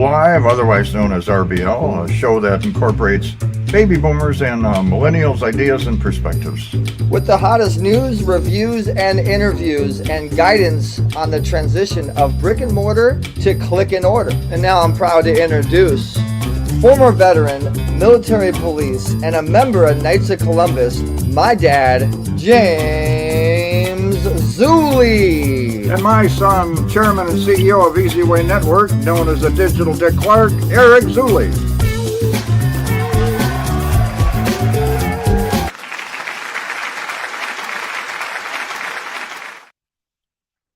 Live, otherwise known as RBL, a show that incorporates baby boomers and millennials' ideas and perspectives. With the hottest news, reviews, and interviews, and guidance on the transition of brick and mortar to click and order. And now I'm proud to introduce former veteran, military police, and a member of Knights of Columbus, my dad, James Zuley. And my son, chairman and CEO of Easy Way Network, known as the Digital Dick Clark, Eric Zuley.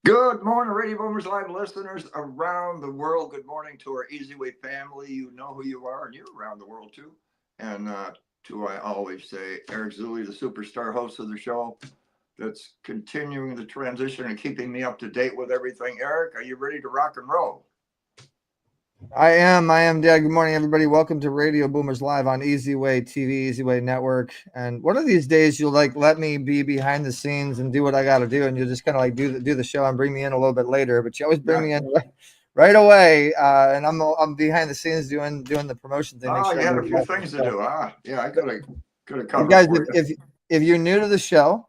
Good morning, Radio Boomers Live listeners around the world. Good morning to our Easy Way family. You know who you are, and you're around the world too. And I always say, Eric Zuley, the superstar host of the show, that's continuing the transition and keeping me up to date with everything. Eric, are you ready to rock and roll? I am, Dad. Good morning, everybody. Welcome to Radio Boomers Live on Easy Way TV, Easy Way Network. And one of these days, you'll let me be behind the scenes and do what I got to do, and you'll just kind of do the show and bring me in a little bit later. But you always bring me in right away, and I'm behind the scenes doing the promotion thing. Oh, you had a few things to do. Yeah, I could have covered. Guys, if you're new to the show.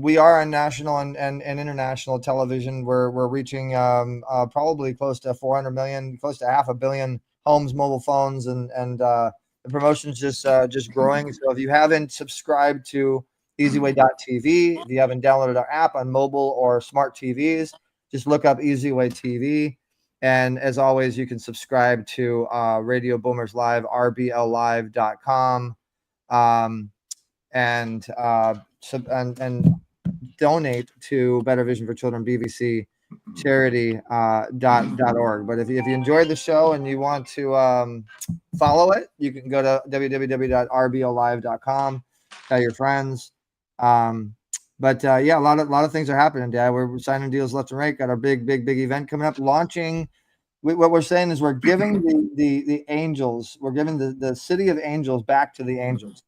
We are on national and international television. We're reaching probably close to 400 million, close to 500 million homes, mobile phones, and the promotion's just growing. So if you haven't subscribed to EasyWay.tv, if you haven't downloaded our app on mobile or smart TVs, just look up EasyWay TV. And as always, you can subscribe to Radio Boomers Live, RBLLive.com, and donate to Better Vision for Children, BVC charity.org. But if you enjoyed the show and you want to follow it, you can go to www.rblive.com, tell your friends. Yeah, a lot of things are happening, Dad. We're signing deals left and right. Got our big event coming up, launching. What we're saying is we're giving the angels, we're giving the city of angels back to the angels.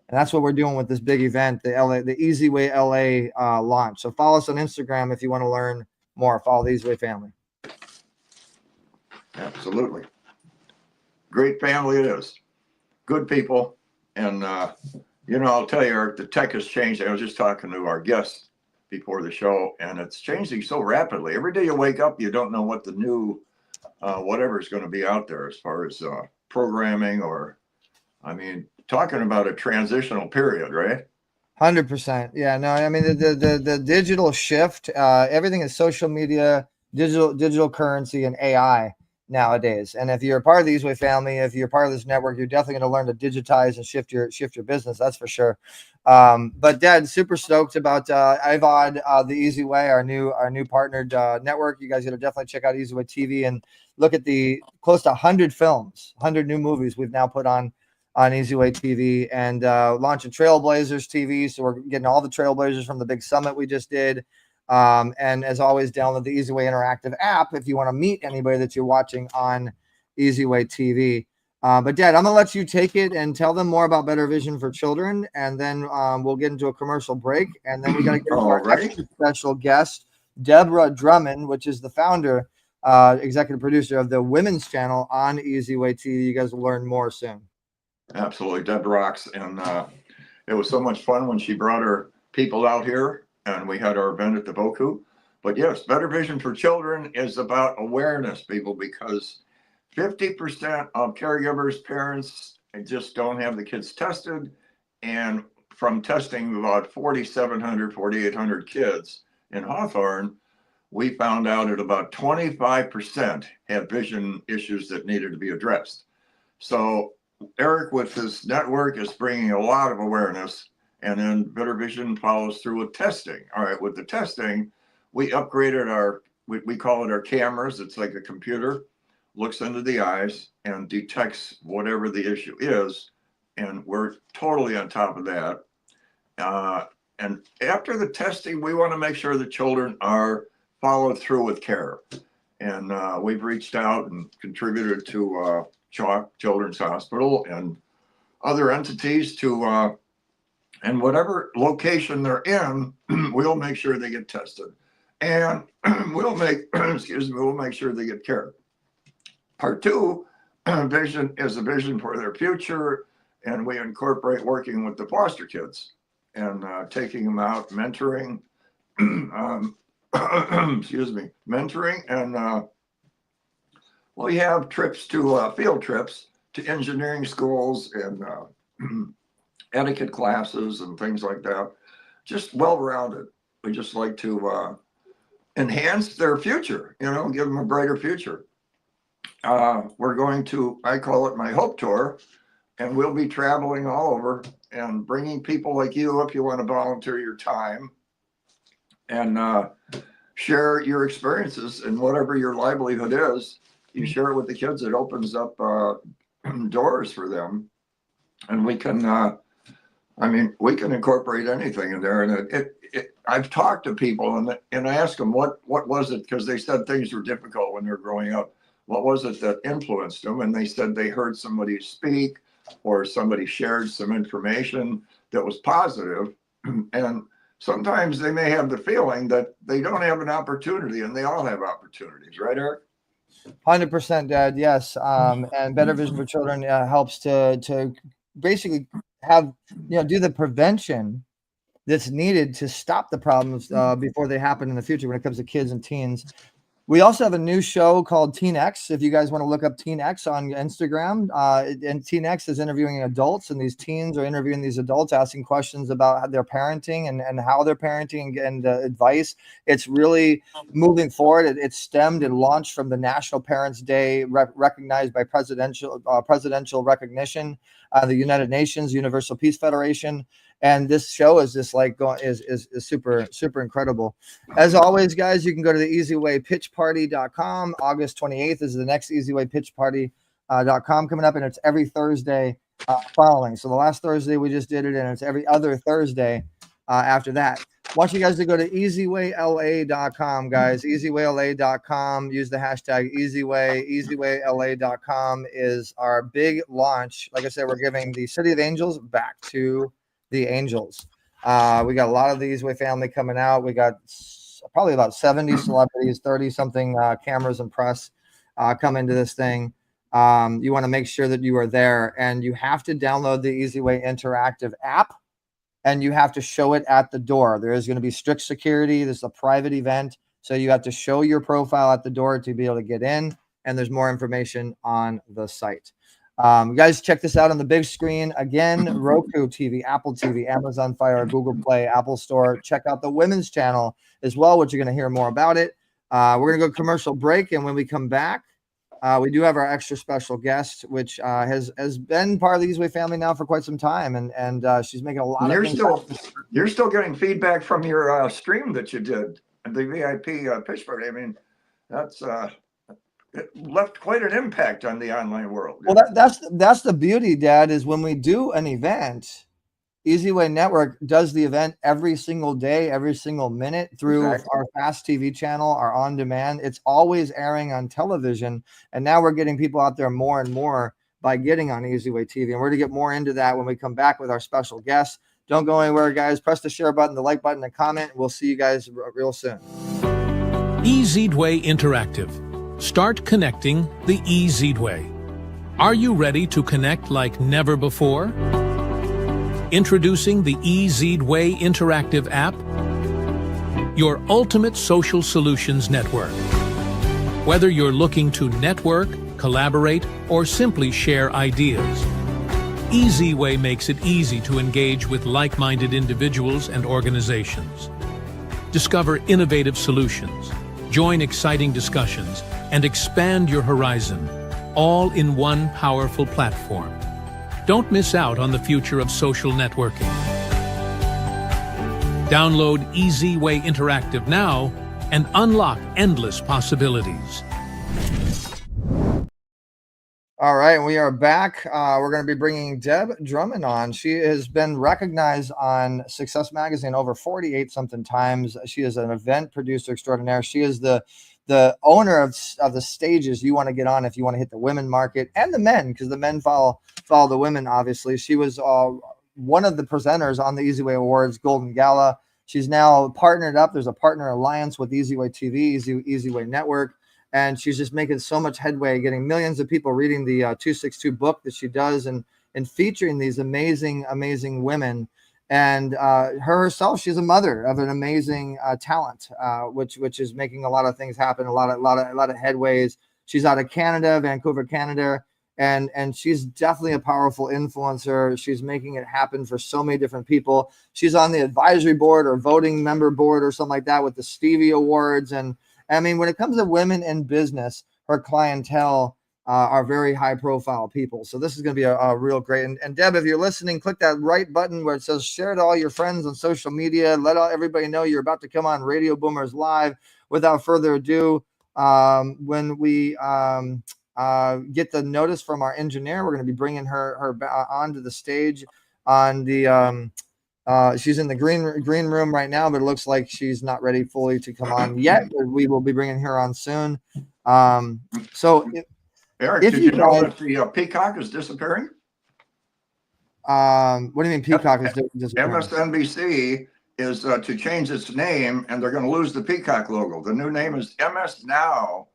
And that's what we're doing with this big event, the Easy Way LA launch. So follow us on Instagram if you want to learn more. Follow the Easy Way family. Absolutely. Great family it is. Good people. And, I'll tell you, Eric, the tech has changed. I was just talking to our guest before the show, and it's changing so rapidly. Every day you wake up, you don't know what the new whatever is going to be out there as far as programming talking about a transitional period, right? 100%. Yeah, no, I mean, the digital shift, everything is social media, digital currency, and AI nowadays. And if you're a part of the Easy Way family, if you're part of this network, you're definitely going to learn to digitize and shift your business. That's for sure. But Dad, super stoked about IVOD, the Easy Way, our new partnered network. You guys got to definitely check out Easy Way TV and look at the close to 100 films, 100 new movies we've now put on Easy Way TV, and launching Trailblazers TV. So we're getting all the Trailblazers from the big summit we just did. And as always, download the Easy Way Interactive app if you want to meet anybody that you're watching on Easy Way TV. But Dad, I'm going to let you take it and tell them more about Better Vision for Children. And then we'll get into a commercial break. And then we got to get to our extra special guest, Deborah Drummond, which is the founder, executive producer of the women's channel on Easy Way TV. You guys will learn more soon. Absolutely. Deb rocks. And it was so much fun when she brought her people out here and we had our event at the Boku. But yes, Better Vision for Children is about awareness, people, because 50% of caregivers, parents, just don't have the kids tested. And from testing about 4,700, 4,800 kids in Hawthorne, we found out that about 25% had vision issues that needed to be addressed. So Eric, with his network, is bringing a lot of awareness, and then Better Vision follows through with testing. All right, with the testing, we upgraded we call it our cameras. It's like a computer, looks into the eyes and detects whatever the issue is, and we're totally on top of that. And after the testing, we want to make sure the children are followed through with care. And we've reached out and contributed to Chalk Children's Hospital and other entities to, and whatever location they're in, we'll make sure they get tested. And we'll make, we'll make sure they get care. Part two vision is a vision for their future, and we incorporate working with the foster kids and taking them out, mentoring, excuse me, mentoring, and we have trips to field trips to engineering schools and etiquette classes and things like that. Just well-rounded. We just like to enhance their future, you know, give them a brighter future. We're going to, I call it my Hope Tour, and we'll be traveling all over and bringing people like you, if you want to volunteer your time and share your experiences and whatever your livelihood is, you share it with the kids. It opens up doors for them, and we can, I mean, we can incorporate anything in there. And I've talked to people and I asked them what was it, because they said things were difficult when they were growing up. What was it that influenced them? And they said they heard somebody speak or somebody shared some information that was positive. And sometimes they may have the feeling that they don't have an opportunity, and they all have opportunities, right, Eric? 100%, Dad. Yes. And Better Vision for Children helps to basically have, do the prevention that's needed to stop the problems before they happen in the future when it comes to kids and teens. We also have a new show called Teen X. If you guys want to look up Teen X on Instagram, and Teen X is interviewing adults, and these teens are interviewing these adults, asking questions about their parenting and how they're parenting and advice. It's really moving forward. It stemmed and launched from the National Parents Day, recognized by presidential recognition, the United Nations, Universal Peace Federation. And this show is just like is super, super incredible. As always, guys, you can go to the easywaypitchparty.com. August 28th is the next easywaypitchparty.com coming up, and it's every Thursday following. So the last Thursday we just did it, and it's every other Thursday after that. I want you guys to go to easywayla.com, guys. Easywayla.com. Use the hashtag easyway. Easywayla.com is our big launch. Like I said, we're giving the City of Angels back to the Angels. We got a lot of the Easyway family coming out. We got probably about 70 celebrities, 30 something cameras and press come into this thing. You want to make sure that you are there, and you have to download the Easyway interactive app, and you have to show it at the door. There is going to be strict security. This is a private event, so you have to show your profile at the door to be able to get in, and there's more information on the site. You guys, check this out on the big screen. Again, Roku TV, Apple TV, Amazon Fire, Google Play, Apple Store. Check out the women's channel as well, which you're going to hear more about it. We're going to go commercial break, and when we come back, we do have our extra special guest, which has been part of the Easyway family now for quite some time, and she's making a lot of things. You're still getting feedback from your stream that you did at the VIP pitch party. I mean, that's it left quite an impact on the online world. Well, that's the beauty, Dad, is when we do an event, Easyway Network does the event every single day, every single minute through our Fast TV channel, our on demand. It's always airing on television. And now we're getting people out there more and more by getting on Easyway TV. And we're going to get more into that when we come back with our special guests. Don't go anywhere, guys. Press the share button, the like button, and comment. We'll see you guys real soon. Easyway Interactive. Start connecting the Easyway. Are you ready to connect like never before? Introducing the Easyway Interactive app, your ultimate social solutions network. Whether you're looking to network, collaborate, or simply share ideas, Easyway makes it easy to engage with like-minded individuals and organizations. Discover innovative solutions, join exciting discussions, and expand your horizon, all in one powerful platform. Don't miss out on the future of social networking. Download Easyway Interactive now and unlock endless possibilities. All right, we are back. We're going to be bringing Deb Drummond on. She has been recognized on Success Magazine over 48 something times. She is an event producer extraordinaire. She is the owner of the stages you want to get on if you want to hit the women market and the men, because the men follow the women, obviously. She was one of the presenters on the Easyway Awards Golden Gala. She's now partnered up. There's a partner alliance with Easyway TV, Easyway Network, and she's just making so much headway, getting millions of people reading the 262 book that she does, and featuring these amazing women. And her herself, she's a mother of an amazing talent, which is making a lot of things happen, a lot of headways. She's out of Canada, Vancouver, Canada, and she's definitely a powerful influencer. She's making it happen for so many different people. She's on the advisory board or voting member board or something like that with the Stevie Awards. And I mean, when it comes to women in business, her clientele are very high profile people. So this is going to be a real great. And Deb, if you're listening, click that right button where it says share to all your friends on social media. Let everybody know you're about to come on Radio Boomers Live. Without further ado, when we get the notice from our engineer, we're going to be bringing her onto the stage on the she's in the green room right now, but it looks like she's not ready fully to come on yet. We will be bringing her on soon. Eric, did you know that the peacock is disappearing? What do you mean peacock is disappearing? MSNBC is to change its name, and they're going to lose the peacock logo. The new name is MS Now.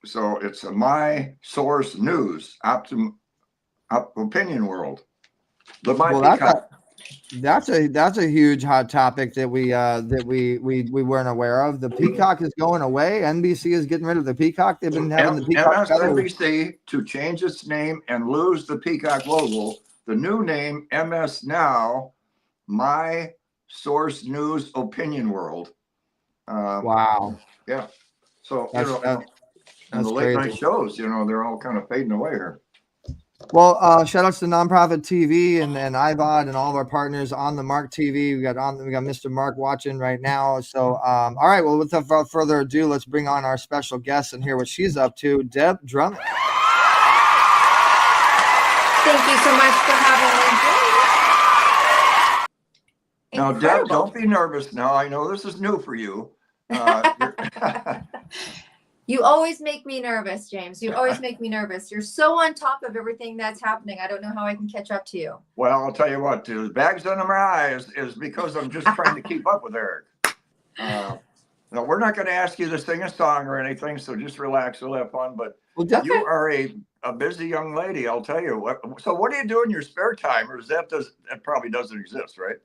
So it's a My Source News, Opinion World. That's a huge hot topic that we weren't aware of. The peacock is going away. NBC is getting rid of the peacock. They've been having the peacock. MSNBC to change its name and lose the peacock logo. The new name, MS Now, My Source News, Opinion World. Wow. Yeah. So and the late night shows, they're all kind of fading away here. Well, shout outs to Nonprofit TV and iVod and all of our partners on the Mark TV. We got Mr. Mark watching right now. So, all right. Well, without further ado, let's bring on our special guest and hear what she's up to. Deb Drummond. Thank you so much for having me. Now, Deb, don't be nervous. Now, I know this is new for you. You always make me nervous, James. You always make me nervous. You're so on top of everything that's happening. I don't know how I can catch up to you. Well, I'll tell you what, the bags under my eyes is because I'm just trying to keep up with Eric. No, we're not going to ask you to sing a song or anything, so just relax. We'll have fun. But you are a busy young lady, I'll tell you. So what do you do in your spare time? Or that probably doesn't exist, right?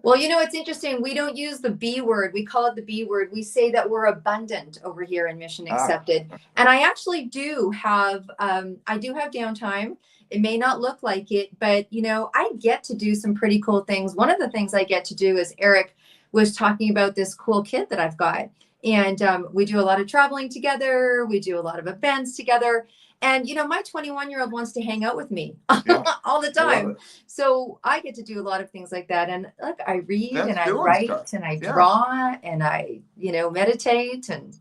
Well, it's interesting. We don't use the B word. We call it the B word. We say that we're abundant over here in Mission Accepted. And I actually do have downtime. It may not look like it, but I get to do some pretty cool things. One of the things I get to do is Eric was talking about this cool kid that I've got. And we do a lot of traveling together. We do a lot of events together. And, my 21-year-old wants to hang out with me all the time. So I get to do a lot of things like that. And look, I read and I write and I draw and I, meditate and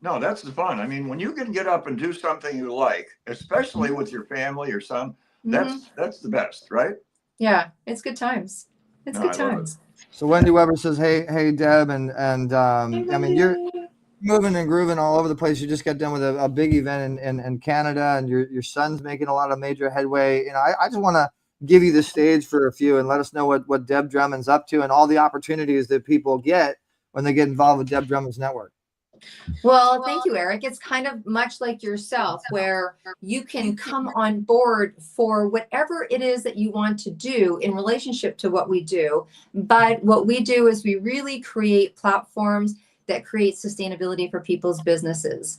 No, that's the fun. I mean, when you can get up and do something you like, especially with your family or son, that's the best, right? Yeah, it's good times. It's good times. So Wendy Weber says, hey, Deb. And I mean, you're moving and grooving all over the place. You just got done with a big event in Canada, and your son's making a lot of major headway. I just want to give you the stage for a few and let us know what Deb Drummond's up to and all the opportunities that people get when they get involved with Deb Drummond's network. Well, thank you, Eric. It's kind of much like yourself, where you can come on board for whatever it is that you want to do in relationship to what we do. But what we do is we really create platforms that create sustainability for people's businesses.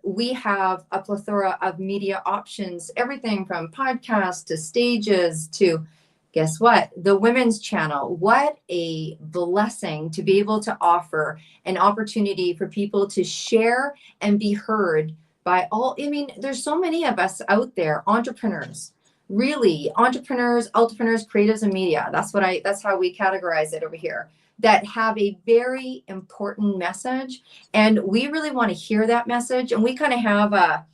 We have a plethora of media options, everything from podcasts to stages to, guess what? The Women's Channel. What a blessing to be able to offer an opportunity for people to share and be heard by all. I mean, there's so many of us out there, entrepreneurs, creatives and media. That's how we categorize it over here, that have a very important message. And we really want to hear that message. And we kind of have a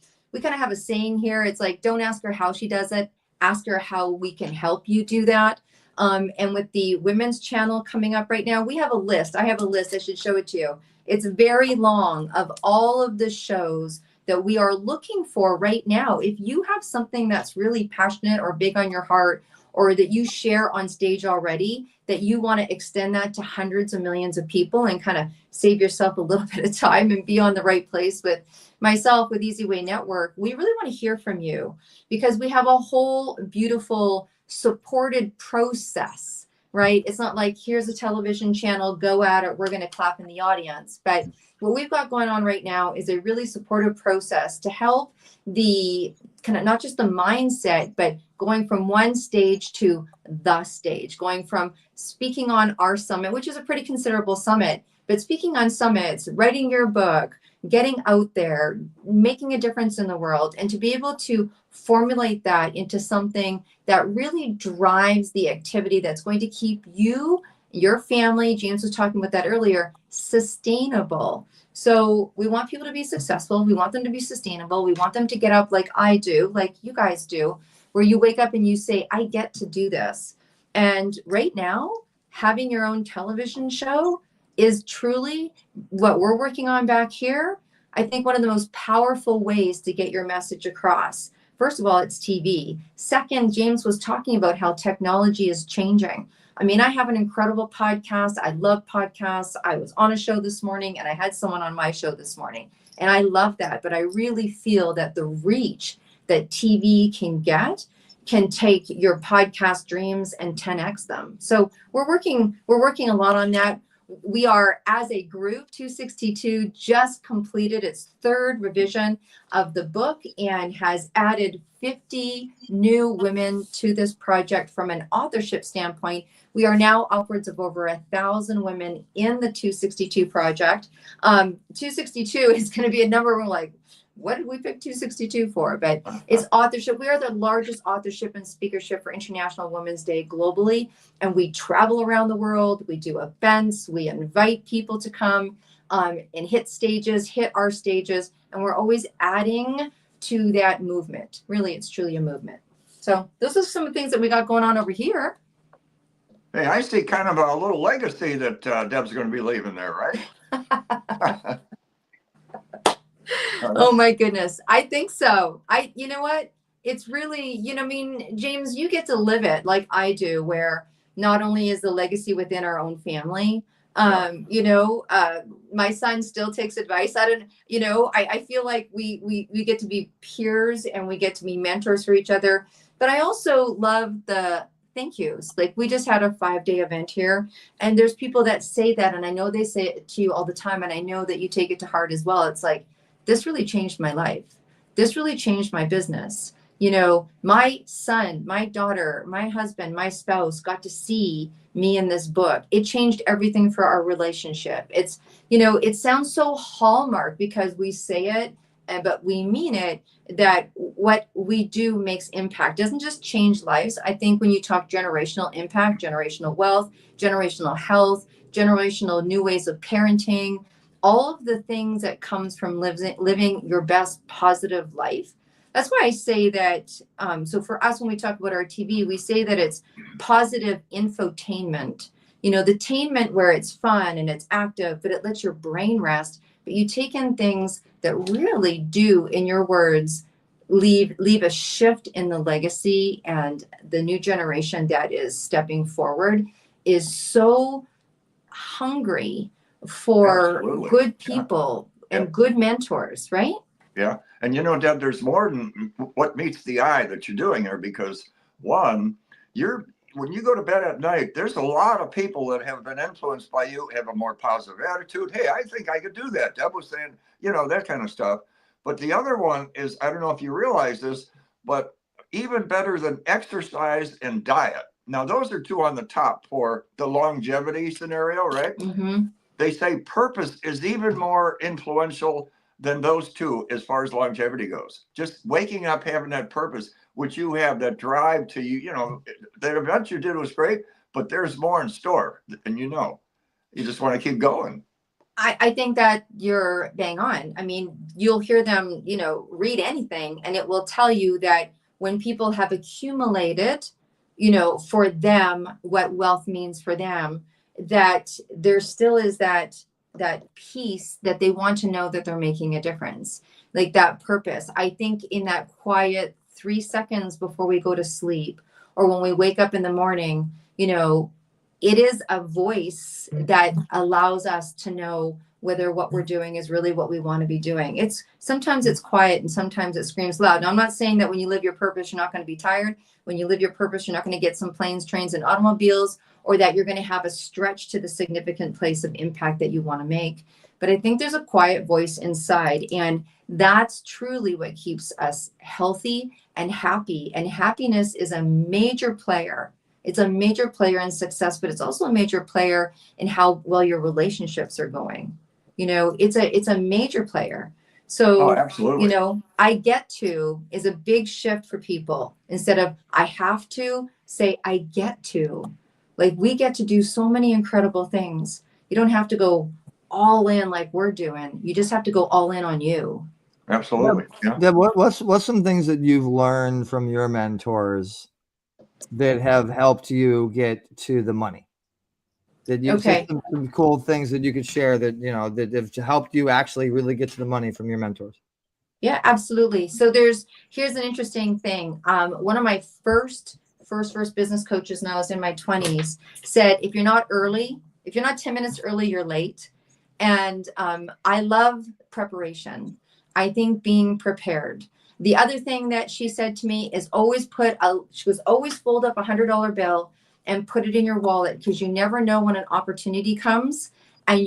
saying here. It's like, don't ask her how she does it. Ask her how we can help you do that. And with the Women's Channel coming up right now, we have a list. I have a list. I should show it to you. It's very long of all of the shows that we are looking for right now. If you have something that's really passionate or big on your heart, or that you share on stage already, that you want to extend that to hundreds of millions of people and kind of save yourself a little bit of time and be on the right place with myself, with Easy Way Network, we really want to hear from you, because we have a whole beautiful supported process, right? It's not like, here's a television channel, go at it, we're going to clap in the audience. But what we've got going on right now is a really supportive process to help the kind of not just the mindset, but going from one stage to the stage, going from speaking on our summit, which is a pretty considerable summit, but speaking on summits, writing your book, getting out there, making a difference in the world, and to be able to formulate that into something that really drives the activity that's going to keep you, your family, James was talking about that earlier, sustainable. So we want people to be successful. We want them to be sustainable. We want them to get up like I do, like you guys do, where you wake up and you say, I get to do this. And right now, having your own television show is truly what we're working on back here. I think one of the most powerful ways to get your message across. First of all, it's TV. Second, James was talking about how technology is changing. I mean, I have an incredible podcast. I love podcasts. I was on a show this morning and I had someone on my show this morning, and I love that. But I really feel that the reach that TV can get can take your podcast dreams and 10x them. So we're working a lot on that. We are, as a group, 262 just completed its third revision of the book and has added 50 new women to this project from an authorship standpoint. We are now upwards of over 1,000 women in the 262 project. 262 is going to be a number we're like, what did we pick 262 for? But it's authorship. We are the largest authorship and speakership for International Women's Day globally. And we travel around the world. We do events. We invite people to come and hit our stages. And we're always adding to that movement. Really, it's truly a movement. So those are some of the things that we got going on over here. Hey, I see kind of a little legacy that Deb's going to be leaving there, right? Oh my goodness. I think so. You know what? It's really, I mean, James, you get to live it like I do, where not only is the legacy within our own family, my son still takes advice. I feel like we get to be peers and we get to be mentors for each other. But I also love the thank yous. Like, we just had a 5-day event here, and there's people that say that, and I know they say it to you all the time, and I know that you take it to heart as well. It's like, this really changed my life. This really changed my business. My son, my daughter, my husband, my spouse got to see me in this book. It changed everything for our relationship. It's, it sounds so hallmark because we say it, but we mean it, that what we do makes impact. It doesn't just change lives. I think when you talk generational impact, generational wealth, generational health, generational new ways of parenting, all of the things that comes from living your best positive life. That's why I say that. So for us, when we talk about our TV, we say that it's positive infotainment. The tainment where it's fun and it's active, but it lets your brain rest. But you take in things that really do, in your words, leave a shift in the legacy, and the new generation that is stepping forward is so hungry for Absolutely. good people and good mentors, right? Yeah. And Deb, there's more than what meets the eye that you're doing there, because one, when you go to bed at night, there's a lot of people that have been influenced by you, have a more positive attitude. Hey, I think I could do that. Deb was saying, that kind of stuff. But the other one is, I don't know if you realize this, but even better than exercise and diet. Now, those are two on the top for the longevity scenario, right? Mm-hmm. They say purpose is even more influential than those two as far as longevity goes. Just waking up, having that purpose, which you have, that drive to that event you did was great, but there's more in store. And you just want to keep going. I think that you're bang on. I mean, you'll hear them, read anything, and it will tell you that when people have accumulated, for them, what wealth means for them, that there still is that piece that they want to know that they're making a difference, like that purpose. I think in that quiet 3 seconds before we go to sleep, or when we wake up in the morning, you know, it is a voice that allows us to know whether what we're doing is really what we want to be doing. It's sometimes it's quiet and sometimes it screams loud. Now, I'm not saying that when you live your purpose, you're not going to be tired. When you live your purpose, you're not going to get some planes, trains, and automobiles, or that you're going to have a stretch to the significant place of impact that you want to make. But I think there's a quiet voice inside, and that's truly what keeps us healthy and happy. And happiness is a major player. It's a major player in success, but it's also a major player in how well your relationships are going. You know, it's a major player. So, absolutely. you know, I get to is a big shift for people. Instead of I have to, say I get to. Like, we get to do so many incredible things. You don't have to go all in like we're doing. You just have to go all in on you. Absolutely. Yeah. Deb, what's some things that you've learned from your mentors that have helped you get to the money? Did you say some cool things that you could share that, you know, that have helped you actually really get to the money from your mentors? Yeah, absolutely. So here's an interesting thing. One of my first business coaches, when I was in my 20s, said, if you're not 10 minutes early, you're late. And I love preparation. I think being prepared. The other thing that she said to me is always fold up $100 bill and put it in your wallet, because you never know when an opportunity comes and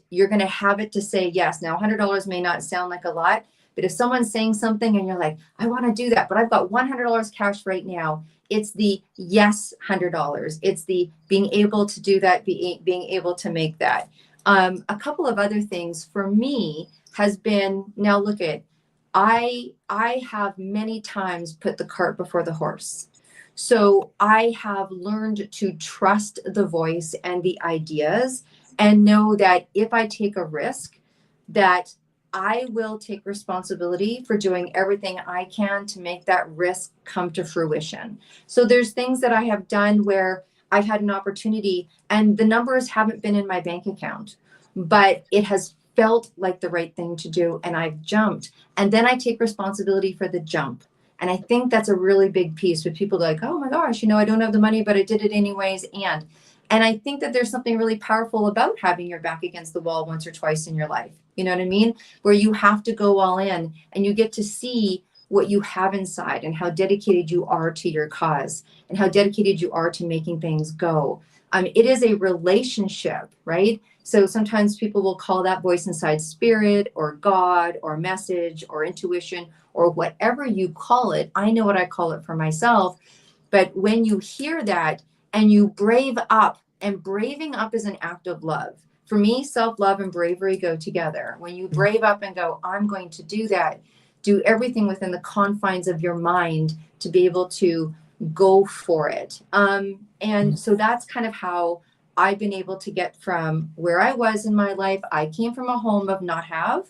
you're going to have it to say yes. Now, $100 may not sound like a lot, but if someone's saying something and you're like, I want to do that, but I've got $100 cash right now. It's the yes $100. It's the being able to do that, being able to make that. A couple of other things for me has been, now look at, I have many times put the cart before the horse. So I have learned to trust the voice and the ideas and know that if I take a risk, that I will take responsibility for doing everything I can to make that risk come to fruition. So there's things that I have done where I've had an opportunity and the numbers haven't been in my bank account, but it has felt like the right thing to do, and I've jumped. And then I take responsibility for the jump. And I think that's a really big piece with people like, oh my gosh, you know, I don't have the money, but I did it anyways. And I think that there's something really powerful about having your back against the wall once or twice in your life. You know what I mean? Where you have to go all in and you get to see what you have inside and how dedicated you are to your cause and how dedicated you are to making things go. It is a relationship, right? So sometimes people will call that voice inside spirit or God or message or intuition or whatever you call it. I know what I call it for myself. But when you hear that and you brave up, and braving up is an act of love. For me, self-love and bravery go together. When you brave up and go, I'm going to do that, do everything within the confines of your mind to be able to go for it. And so that's kind of how I've been able to get from where I was in my life. I came from a home of not have,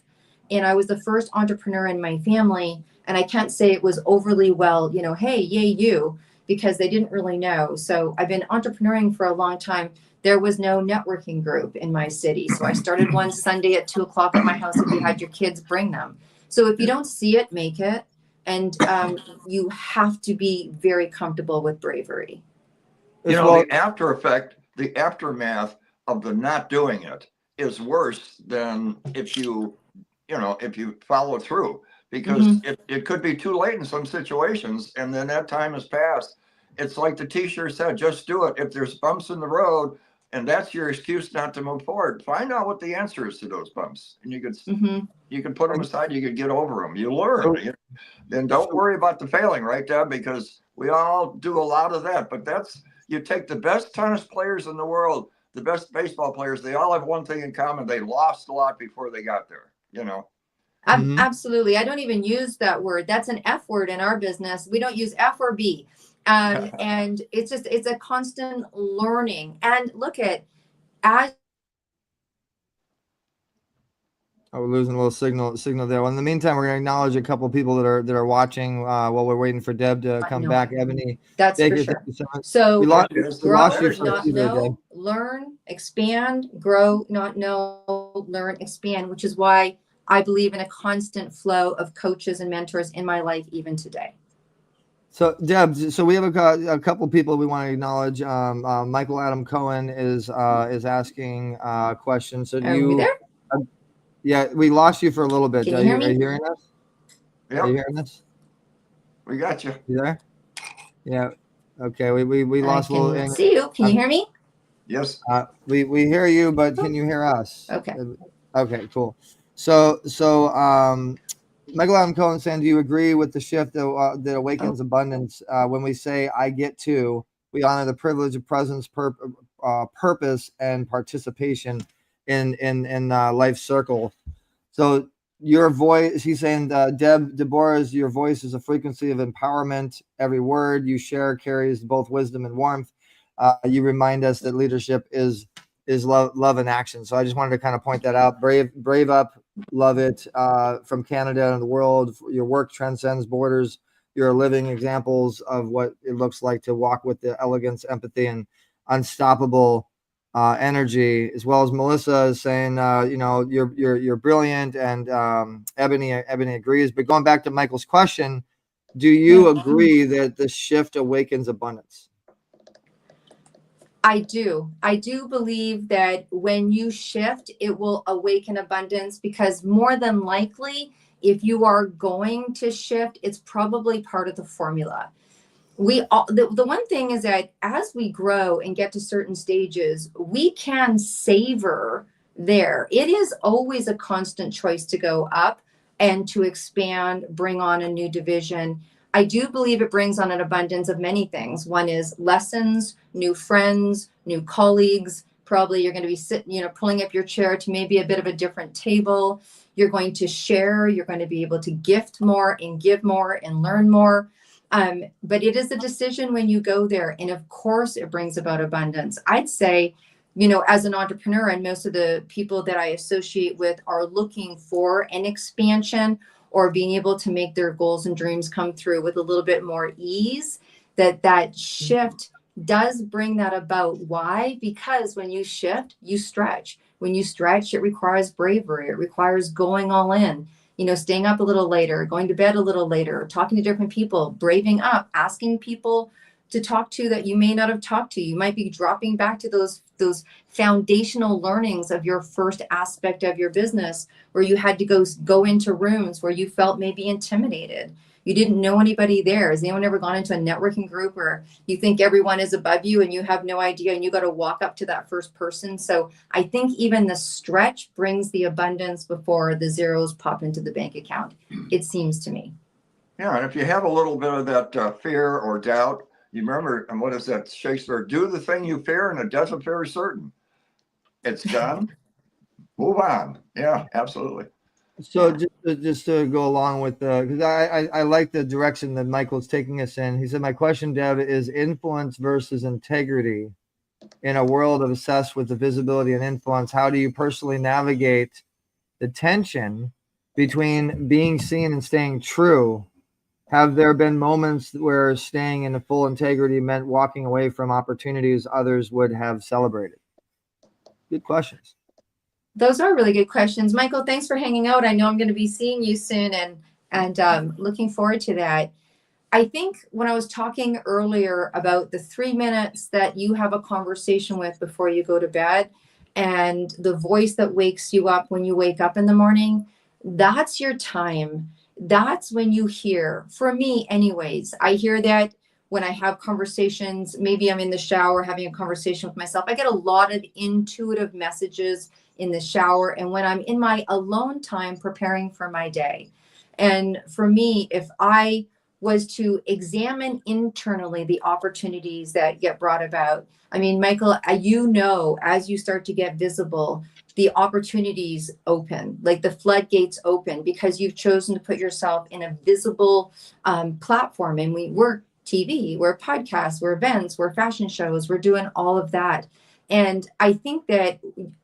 and I was the first entrepreneur in my family. And I can't say it was overly well, you know, hey, yay, you, because they didn't really know. So I've been entrepreneuring for a long time. There was no networking group in my city. So I started one Sunday at 2:00 at my house. If you had your kids, bring them. So if you don't see it, make it. And you have to be very comfortable with bravery. You know, the after effect, the aftermath of the not doing it is worse than if you follow through, because it could be too late in some situations, and then that time has passed. It's like the t-shirt said, just do it. If there's bumps in the road and that's your excuse not to move forward, find out what the answer is to those bumps, and you can put them aside. You can get over them. You learn. Then don't worry about the failing, right, Deb? Because we all do a lot of that. But you take the best tennis players in the world, the best baseball players, they all have one thing in common. They lost a lot before they got there, you know? Absolutely. I don't even use that word. That's an F word in our business. We don't use F or B. And it's a constant learning. And look at, we're losing a little signal there. Well, in the meantime, we're going to acknowledge a couple of people that are watching while we're waiting for Deb to come back. Ebony, that's for sure. So we lost you not know, learn, expand, grow, not know, learn, expand, which is why I believe in a constant flow of coaches and mentors in my life, even today. So Deb, so we have a couple people we want to acknowledge. Michael Adam Cohen is asking a question. So do Are we you? there? Yeah, we lost you for a little bit. Can you hear me? Are you hearing us? Are you Yep, hearing us? we got you. You there? Yeah. Okay. We I lost a little. can see you. Can you hear me? Yes. We hear you, but can you hear us? Okay. Okay. Cool. So Michael Adam Cohen saying, do you agree with the shift that awakens abundance? When we say "I get to," we honor the privilege of presence, purpose, and participation in life circle. So your voice, he's saying, Deborah's, your voice is a frequency of empowerment. Every word you share carries both wisdom and warmth. You remind us that leadership is love and action. So I just wanted to kind of point that out. Brave up, love it. From Canada and the world, your work transcends borders. You're living examples of what it looks like to walk with the elegance, empathy, and unstoppable energy. As well as Melissa is saying, you're brilliant, and Ebony agrees. But going back to Michael's question, do you agree that the shift awakens abundance? I do. I do believe that when you shift, it will awaken abundance, because more than likely, if you are going to shift, it's probably part of the formula. The one thing is that as we grow and get to certain stages, we can savor there. It is always a constant choice to go up and to expand, bring on a new division. I do believe it brings on an abundance of many things. One is lessons, new friends, new colleagues. Probably you're going to be sitting, pulling up your chair to maybe a bit of a different table. You're going to share. You're going to be able to gift more and give more and learn more. But it is a decision when you go there. And of course, it brings about abundance. I'd say, as an entrepreneur, and most of the people that I associate with are looking for an expansion or being able to make their goals and dreams come through with a little bit more ease, that shift does bring that about. Why? Because when you shift, you stretch. When you stretch, it requires bravery. It requires going all in, staying up a little later, going to bed a little later, talking to different people, braving up, asking people to talk to that you may not have talked to. You might be dropping back to those foundational learnings of your first aspect of your business, where you had to go into rooms where you felt maybe intimidated. You didn't know anybody there. Has anyone ever gone into a networking group where you think everyone is above you and you have no idea, and you got to walk up to that first person? So I think even the stretch brings the abundance before the zeros pop into the bank account, it seems to me. Yeah, and if you have a little bit of that fear or doubt, you remember, and what is that, Shakespeare? Do the thing you fear, and it doesn't fear certain. It's done. Move on. Yeah, absolutely. So just to go along with because I like the direction that Michael's taking us in. He said, my question, Deb, is influence versus integrity. In a world obsessed with the visibility and influence, how do you personally navigate the tension between being seen and staying true? Have there been moments where staying in full integrity meant walking away from opportunities others would have celebrated? Good questions. Those are really good questions. Michael, thanks for hanging out. I know I'm going to be seeing you soon, and looking forward to that. I think when I was talking earlier about the 3 minutes that you have a conversation with before you go to bed, and the voice that wakes you up when you wake up in the morning, that's your time. That's when you hear, for me anyways, I hear that when I have conversations. Maybe I'm in the shower having a conversation with myself. I get a lot of intuitive messages in the shower, and when I'm in my alone time preparing for my day. And for me, if I was to examine internally the opportunities that get brought about, I mean, Michael, as you start to get visible, the opportunities open, like the floodgates open, because you've chosen to put yourself in a visible platform. And we're TV, we're podcasts, we're events, we're fashion shows, we're doing all of that. And I think that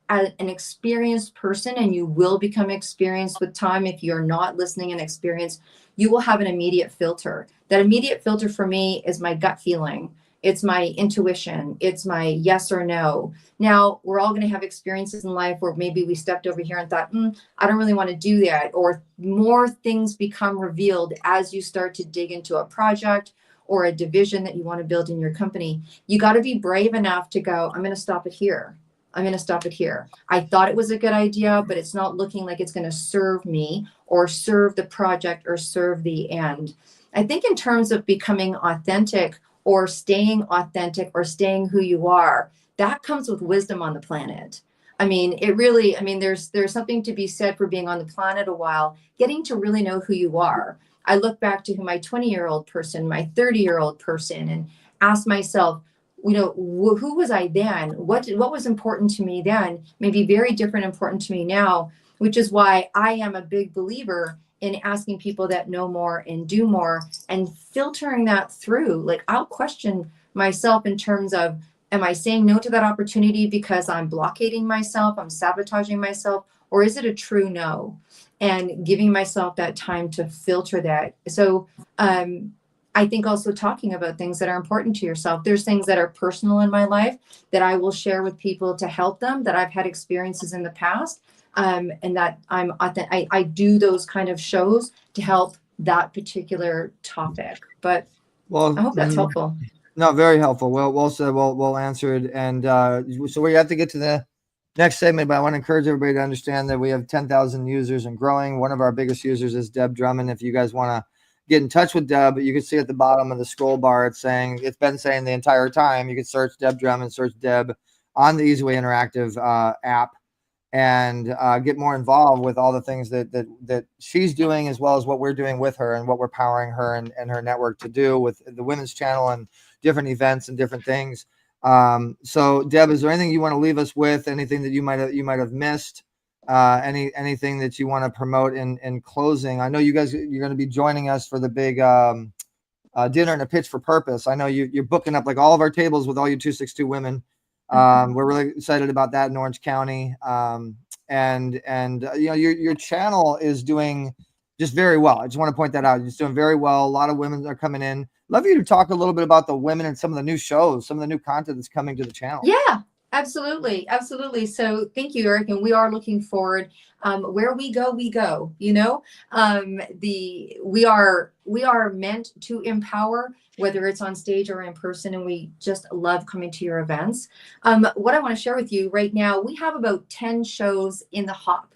as an experienced person, and you will become experienced with time if you're not listening and experienced, you will have an immediate filter. That immediate filter for me is my gut feeling. It's my intuition. It's my yes or no. Now, we're all going to have experiences in life where maybe we stepped over here and thought, I don't really want to do that. Or more things become revealed as you start to dig into a project or a division that you want to build in your company, you got to be brave enough to go, I'm going to stop it here. I'm going to stop it here. I thought it was a good idea, but it's not looking like it's going to serve me or serve the project or serve the end. I think in terms of becoming authentic or staying who you are, that comes with wisdom on the planet. I mean, there's something to be said for being on the planet a while, getting to really know who you are. I look back to my 20-year-old person, my 30-year-old person, and ask myself, who was I then? What was important to me then may be very different important to me now, which is why I am a big believer in asking people that know more and do more and filtering that through. Like, I'll question myself in terms of, am I saying no to that opportunity because I'm blockading myself, I'm sabotaging myself, or is it a true no? And giving myself that time to filter that. So, I think also talking about things that are important to yourself. There's things that are personal in my life that I will share with people to help them, that I've had experiences in the past, and that I do those kind of shows to help that particular topic. But Well, I hope that's helpful. No, very helpful. Well said. Well answered. And so we have to get to the next segment, but I want to encourage everybody to understand that we have 10,000 users and growing. One of our biggest users is Deb Drummond. If you guys want to get in touch with Deb, you can see at the bottom of the scroll bar, it's been saying the entire time, you can search Deb Drummond, search Deb on the Easyway Interactive app, and get more involved with all the things that she's doing, as well as what we're doing with her and what we're powering her and her network to do with the women's channel and different events and different things. So Deb, is there anything you want to leave us with? Anything that you might have missed? Anything that you want to promote in closing? I know you're going to be joining us for the big dinner and a pitch for purpose. I know you're booking up like all of our tables with all you 262 women. We're really excited about that in Orange County. And your channel is doing just very well. I just want to point that out. It's doing very well. A lot of women are coming in. Love you to talk a little bit about the women and some of the new shows, some of the new content that's coming to the channel. Yeah, absolutely. Absolutely. So thank you, Eric. And we are looking forward. Where we go, we go, we are meant to empower, whether it's on stage or in person. And we just love coming to your events. What I want to share with you right now, we have about 10 shows in the hop.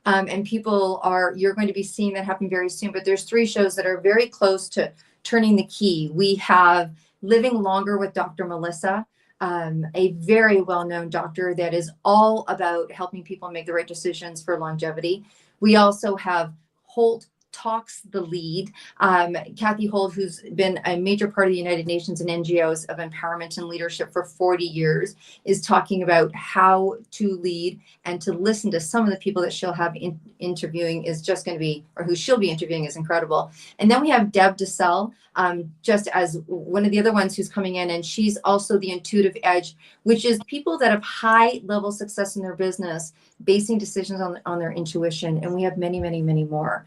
And you're going to be seeing that happen very soon, but there's 3 shows that are very close to turning the key. We have Living Longer with Dr. Melissa, a very well-known doctor that is all about helping people make the right decisions for longevity. We also have Holt Talks the Lead. Kathy Holt, who's been a major part of the United Nations and NGOs of empowerment and leadership for 40 years, is talking about how to lead, and to listen to some of the people that she'll have interviewing is just going to be, or who she'll be interviewing, is incredible. And then we have Deb DeSalle, just as one of the other ones who's coming in, and she's also the intuitive edge, which is people that have high level success in their business, basing decisions on their intuition. And we have many, many, many more.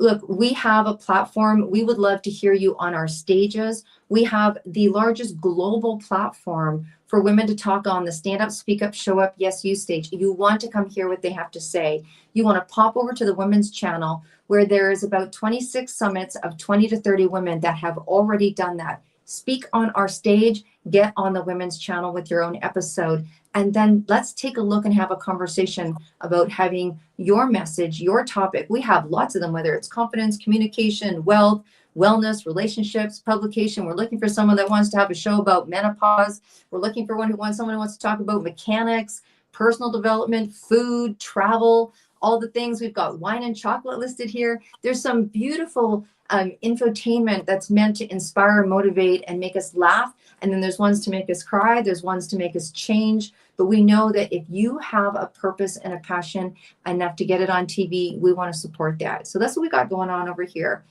Look, we have a platform. We would love to hear you on our stages. We have the largest global platform for women to talk on the Stand Up, Speak Up, Show Up, Yes You stage. You want to come hear what they have to say. You want to pop over to the women's channel, where there is about 26 summits of 20 to 30 women that have already done that. Speak on our stage, get on the women's channel with your own episode, and then let's take a look and have a conversation about having your message, your topic. We have lots of them, whether it's confidence, communication, wealth, wellness, relationships, publication. We're looking for someone that wants to have a show about menopause. We're looking for someone who wants to talk about mechanics, personal development, food, travel, all the things. We've got wine and chocolate listed here. There's some beautiful infotainment that's meant to inspire, motivate, and make us laugh. And then there's ones to make us cry. There's ones to make us change. But we know that if you have a purpose and a passion enough to get it on TV, we want to support that. So that's what we got going on over here.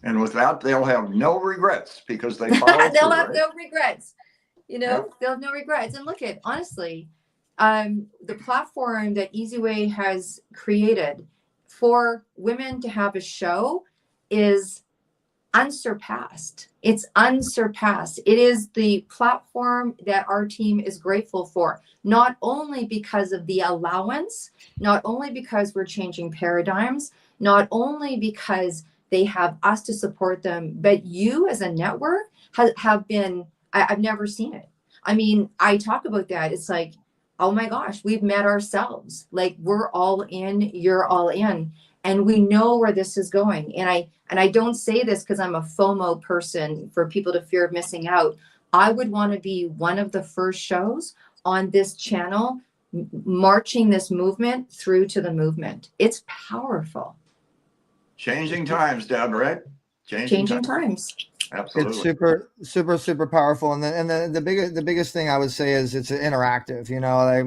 And with that, they'll have no regrets, because they follow They'll through, have right? no regrets. Yep. They'll have no regrets. And look at, honestly, the platform that Easyway has created for women to have a show is unsurpassed. It's unsurpassed. It is the platform that our team is grateful for, not only because of the allowance, not only because we're changing paradigms, not only because They have us to support them. But you as a network have been, I've never seen it. I mean, I talk about that. It's like, oh my gosh, we've met ourselves. Like, we're all in, you're all in. And we know where this is going. And I don't say this because I'm a FOMO person for people to fear of missing out. I would want to be one of the first shows on this channel marching this movement through to the movement. It's powerful. Changing times, Deb, right? Changing times. Absolutely. It's super powerful. And then the biggest thing I would say is it's interactive, you know, like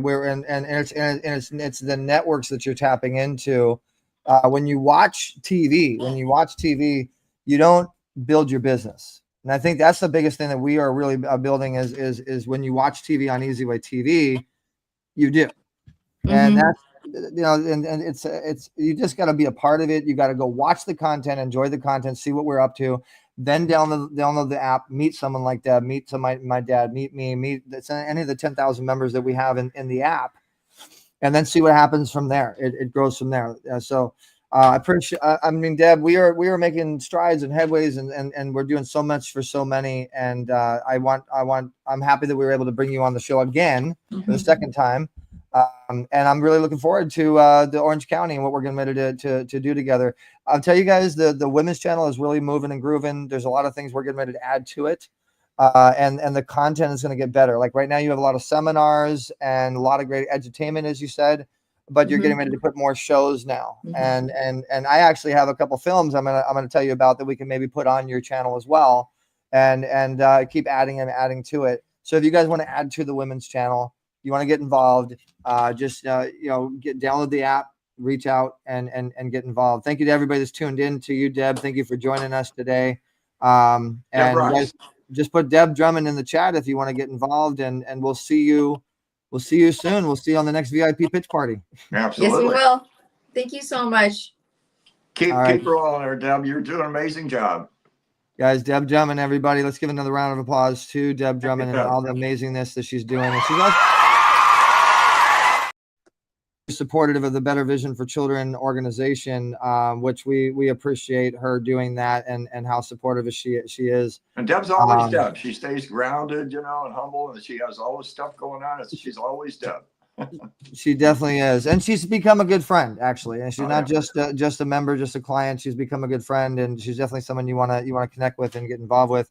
it's the networks that you're tapping into. When you watch TV, you don't build your business. And I think that's the biggest thing that we are really building is when you watch TV on Easy Way TV, you do. And that's, you know, and it's you just got to be a part of it. You got to go watch the content, enjoy the content, see what we're up to, then download the app, meet someone like that, meet my dad, meet me, meet any of the 10,000 members that we have in the app, and then see what happens from there. It grows from there. I appreciate. I mean, Deb, we are making strides and headways, and we're doing so much for so many. And I'm happy that we were able to bring you on the show again for the second time. And I'm really looking forward to the Orange County and what we're getting ready to do together. I'll tell you guys, the women's channel is really moving and grooving. There's a lot of things we're getting ready to add to it. And the content is going to get better. Like right now, you have a lot of seminars and a lot of great edutainment, as you said, but you're getting ready to put more shows now. And I actually have a couple films I'm gonna tell you about that we can maybe put on your channel as well, and keep adding to it. So if you guys want to add to the women's channel, you want to get involved, just download the app, reach out and get involved. Thank you to everybody that's tuned in. To you, Deb, thank you for joining us today. And you guys just put Deb Drummond in the chat if you want to get involved, and we'll see you. We'll see you soon. We'll see you on the next VIP pitch party. Absolutely. Yes, we will. Thank you so much. Keep rolling there, Deb. You're doing an amazing job. Guys, Deb Drummond, everybody, let's give another round of applause to Deb Drummond and all the amazingness that she's doing. And she's also supportive of the Better Vision for Children organization, which we appreciate her doing that and how supportive she is. And Deb's always Deb. She stays grounded, and humble, and she has all this stuff going on. She's always Deb. She definitely is, and she's become a good friend, actually. And she's not just a member, just a client. She's become a good friend, and she's definitely someone you want to connect with and get involved with.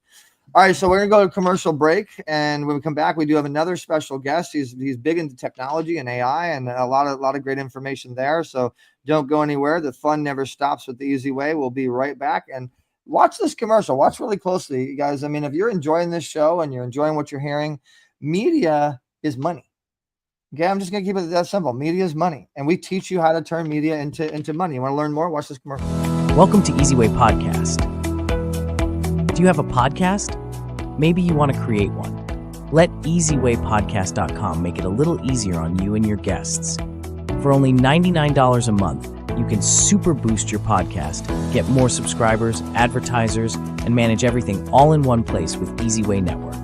All right, so we're gonna go to commercial break, and when we come back, we do have another special guest. He's big into technology and AI, and a lot of great information there. So don't go anywhere. The fun never stops with the Easy Way. We'll be right back, and watch this commercial. Watch really closely, you guys. I mean, if you're enjoying this show and you're enjoying what you're hearing, media is money. Okay, I'm just gonna keep it that simple. Media is money, and we teach you how to turn media into money. You want to learn more? Watch this commercial. Welcome to Easy Way Podcast. Do you have a podcast? Maybe you want to create one. Let easywaypodcast.com make it a little easier on you and your guests. For only $99 a month, you can super boost your podcast, get more subscribers, advertisers, and manage everything all in one place with Easy Way Network.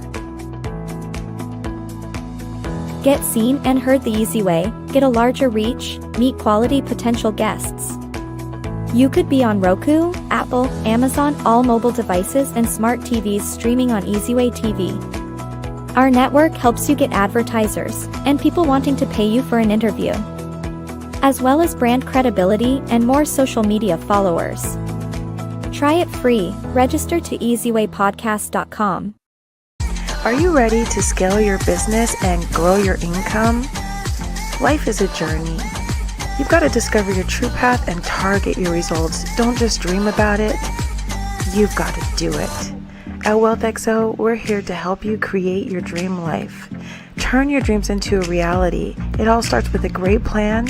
Get seen and heard the easy way, get a larger reach, meet quality potential guests. You could be on Roku, Apple, Amazon, all mobile devices and smart TVs streaming on EasyWay TV. Our network helps you get advertisers and people wanting to pay you for an interview, as well as brand credibility and more social media followers. Try it free. Register to easywaypodcast.com. Are you ready to scale your business and grow your income? Life is a journey. You've got to discover your true path and target your results. Don't just dream about it. You've got to do it. At WealthXO, we're here to help you create your dream life. Turn your dreams into a reality. It all starts with a great plan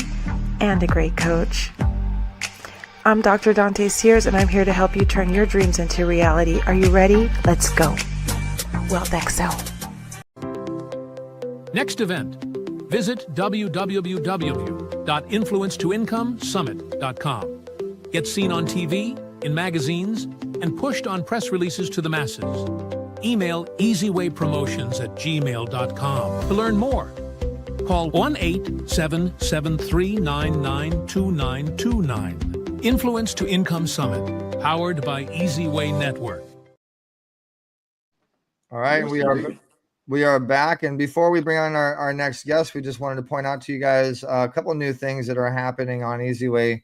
and a great coach. I'm Dr. Dante Sears, and I'm here to help you turn your dreams into reality. Are you ready? Let's go. WealthXO. Next event. Visit www.influencetoincomesummit.com. Get seen on TV, in magazines, and pushed on press releases to the masses. Email easywaypromotions@gmail.com to learn more. Call 1-877-399-2929 Influence to Income Summit, powered by Easyway Network. All right, we are back, and before we bring on our next guest, we just wanted to point out to you guys a couple of new things that are happening on Easyway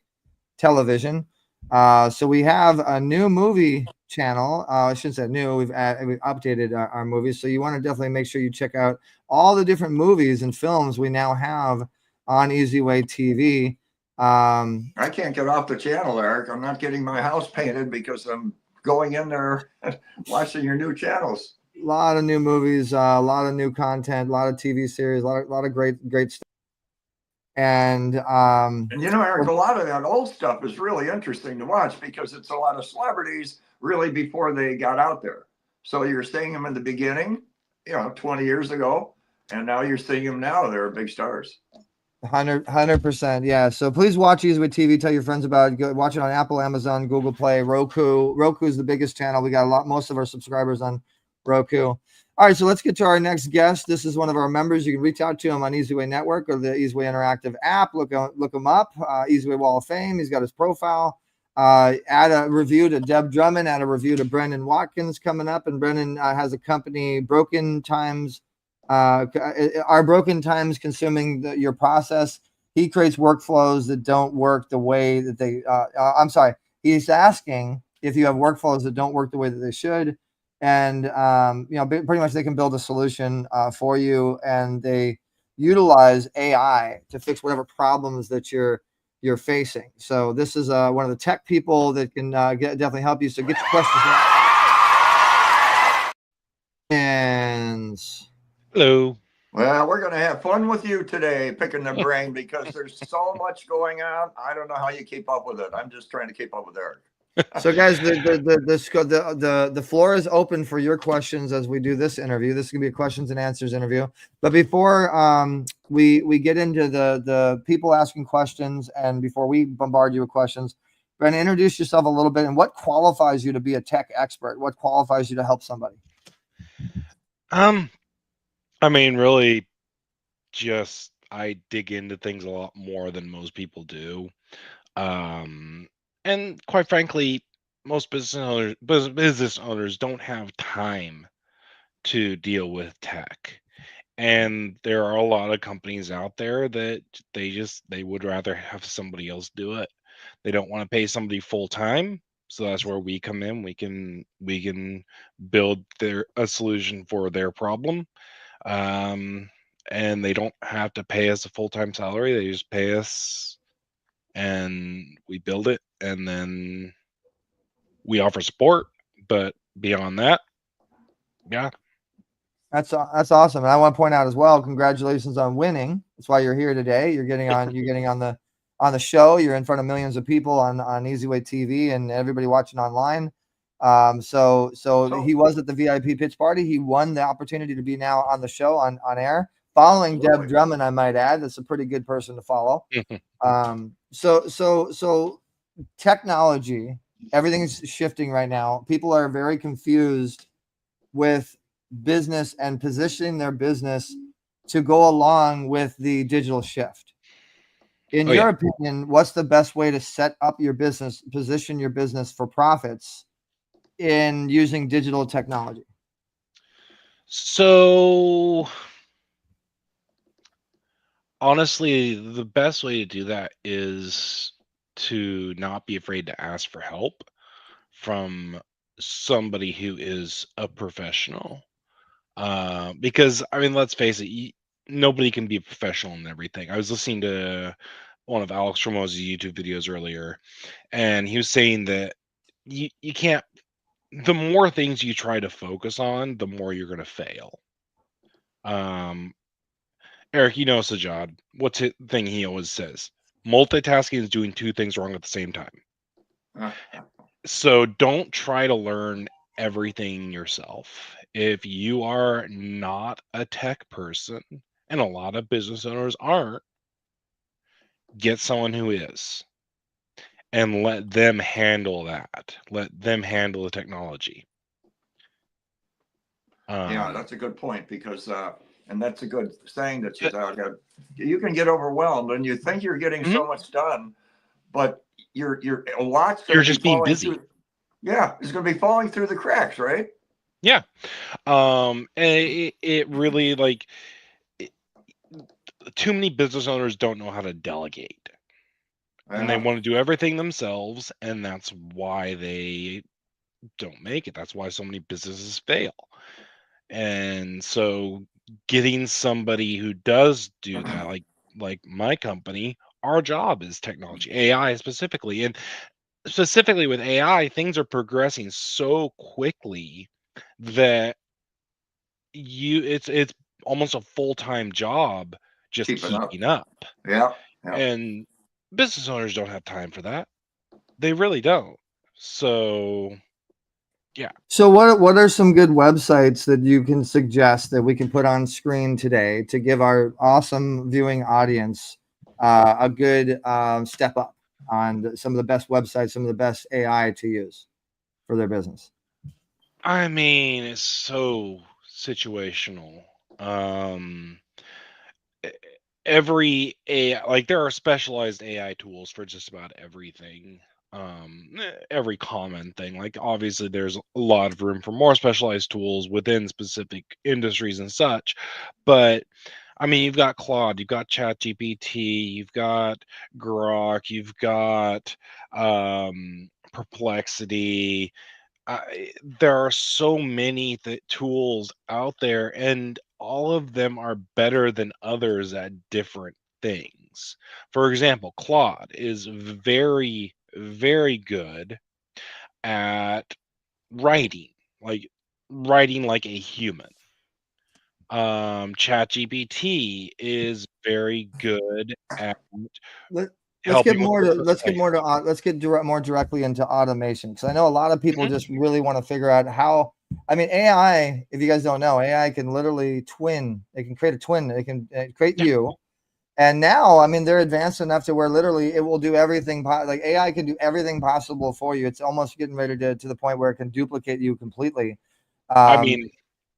Television. So we have a new movie channel. I shouldn't say new. We've updated our movies, so you want to definitely make sure you check out all the different movies and films we now have on Easyway TV. I can't get off the channel, Eric. I'm not getting my house painted because I'm going in there watching your new channels. A lot of new movies, a lot of new content, a lot of TV series, a lot of great stuff. And you know, Eric, a lot of that old stuff is really interesting to watch because it's a lot of celebrities really before they got out there. So you're seeing them in the beginning, 20 years ago, and now you're seeing them now. They're big stars. 100%. Yeah. So please watch Easyway TV. Tell your friends about it. Go watch it on Apple, Amazon, Google Play, Roku. Roku is the biggest channel. We got most of our subscribers on Roku. All right. So let's get to our next guest. This is one of our members. You can reach out to him on Easyway Network or the Easyway Interactive app. Look him up. Easyway Wall of Fame. He's got his profile. Add a review to Deb Drummond. Add a review to Brendan Watkins coming up. And Brendan has a company, Broken Times. Are broken times consuming your process? He creates workflows that don't work the way that they I'm sorry, he's asking if you have workflows that don't work the way that they should, and pretty much they can build a solution for you, and they utilize AI to fix whatever problems that you're facing. So this is one of the tech people that can definitely help you. So get your questions and hello. Well, we're going to have fun with you today, picking the brain, because there's so much going on. I don't know how you keep up with it. I'm just trying to keep up with Eric. So, guys, the floor is open for your questions as we do this interview. This is going to be a questions and answers interview. But before we get into the people asking questions, and before we bombard you with questions, Brendan, introduce yourself a little bit, and what qualifies you to be a tech expert? What qualifies you to help somebody? I mean, really, just I dig into things a lot more than most people do. And quite frankly, most business owners don't have time to deal with tech. And there are a lot of companies out there that they would rather have somebody else do it. They don't want to pay somebody full time. So that's where we come in. We can build a solution for their problem. And they don't have to pay us a full-time salary. They just pay us and we build it, and then we offer support. But beyond that, yeah. That's awesome. And I want to point out as well, congratulations on winning. That's why you're here today. You're getting on the show. You're in front of millions of people on Easyway TV and everybody watching online. So he was at the VIP pitch party. He won the opportunity to be now on the show on air, following Deb Drummond, I might add. That's a pretty good person to follow. So technology, everything's shifting right now. People are very confused with business and positioning their business to go along with the digital shift. In your opinion, what's the best way to set up your business, position your business for profits in using digital technology? So honestly, the best way to do that is to not be afraid to ask for help from somebody who is a professional. Because I mean, let's face it, nobody can be a professional in everything. I was listening to one of Alex Ramone's YouTube videos earlier, and he was saying that you can't, the more things you try to focus on, the more you're going to fail. Eric, you know Sajad, what's the thing he always says? Multitasking is doing two things wrong at the same time. So don't try to learn everything yourself. If you are not a tech person, and a lot of business owners aren't, get someone who is, and let them handle that. Let them handle the technology. Yeah, that's a good point, because and that's a good saying that you can get overwhelmed and you think you're getting so much done, but you're a lot's going You're to be just being falling busy. through. Yeah, it's going to be falling through the cracks, right? Yeah. And it really like too many business owners don't know how to delegate, and they Yeah. want to do everything themselves, and that's why they don't make it. That's why so many businesses fail. And so getting somebody who does do that, like my company, our job is technology, AI specifically. And specifically with AI, things are progressing so quickly that it's almost a full-time job just Keeping up. keeping up. Yeah. Yeah. And business owners don't have time for that. They really don't. So yeah. So what are some good websites that you can suggest that we can put on screen today to give our awesome viewing audience a good step up on some of the best websites, some of the best AI to use for their business? I mean, it's so situational. E- every AI, like there are specialized AI tools for just about everything. Every common thing. Like obviously there's a lot of room for more specialized tools within specific industries and such. But I mean, you've got Claude, you've got ChatGPT, you've got Grok, you've got Perplexity. There are so many tools out there, and all of them are better than others at different things. For example, Claude is very, very good at writing, like writing like a human. ChatGPT is very good at Let, let's get helping with more to corporate let's get life. more to more directly into automation, because I know a lot of people Mhm. just really want to figure out how. I mean, AI, if you guys don't know, AI can literally twin. It can create a twin. It can create Yeah. you. And now, I mean, they're advanced enough to where literally it will do everything. Like AI can do everything possible for you. It's almost getting ready to the point where it can duplicate you completely. I Um, mean,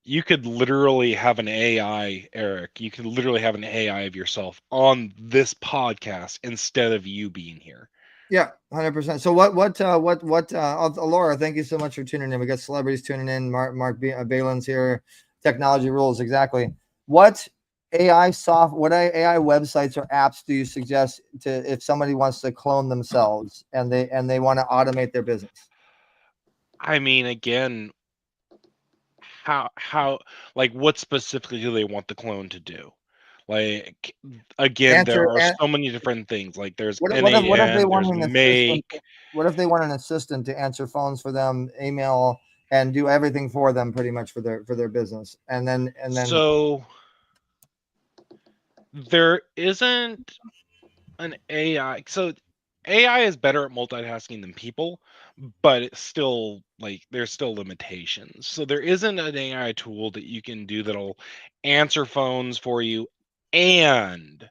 you could literally have an AI, Eric. You could literally have an AI of yourself on this podcast instead of you being here. Yeah, 100%. So Laura, thank you so much for tuning in. We got celebrities tuning in. Balin's here. Technology rules. Exactly. What what AI websites or apps do you suggest to if somebody wants to clone themselves and they want to automate their business? I mean, again, how like what specifically do they want the clone to do? Like again, Answer. there are so many different things. Like there's What if they NAN, want there's an assistant? make. What if they want an assistant to answer phones for them, email, and do everything for them, pretty much for their business, and then So there isn't an AI. So AI is better at multitasking than people, but it's still like there's still limitations. So there isn't an AI tool that you can do that'll answer phones for you and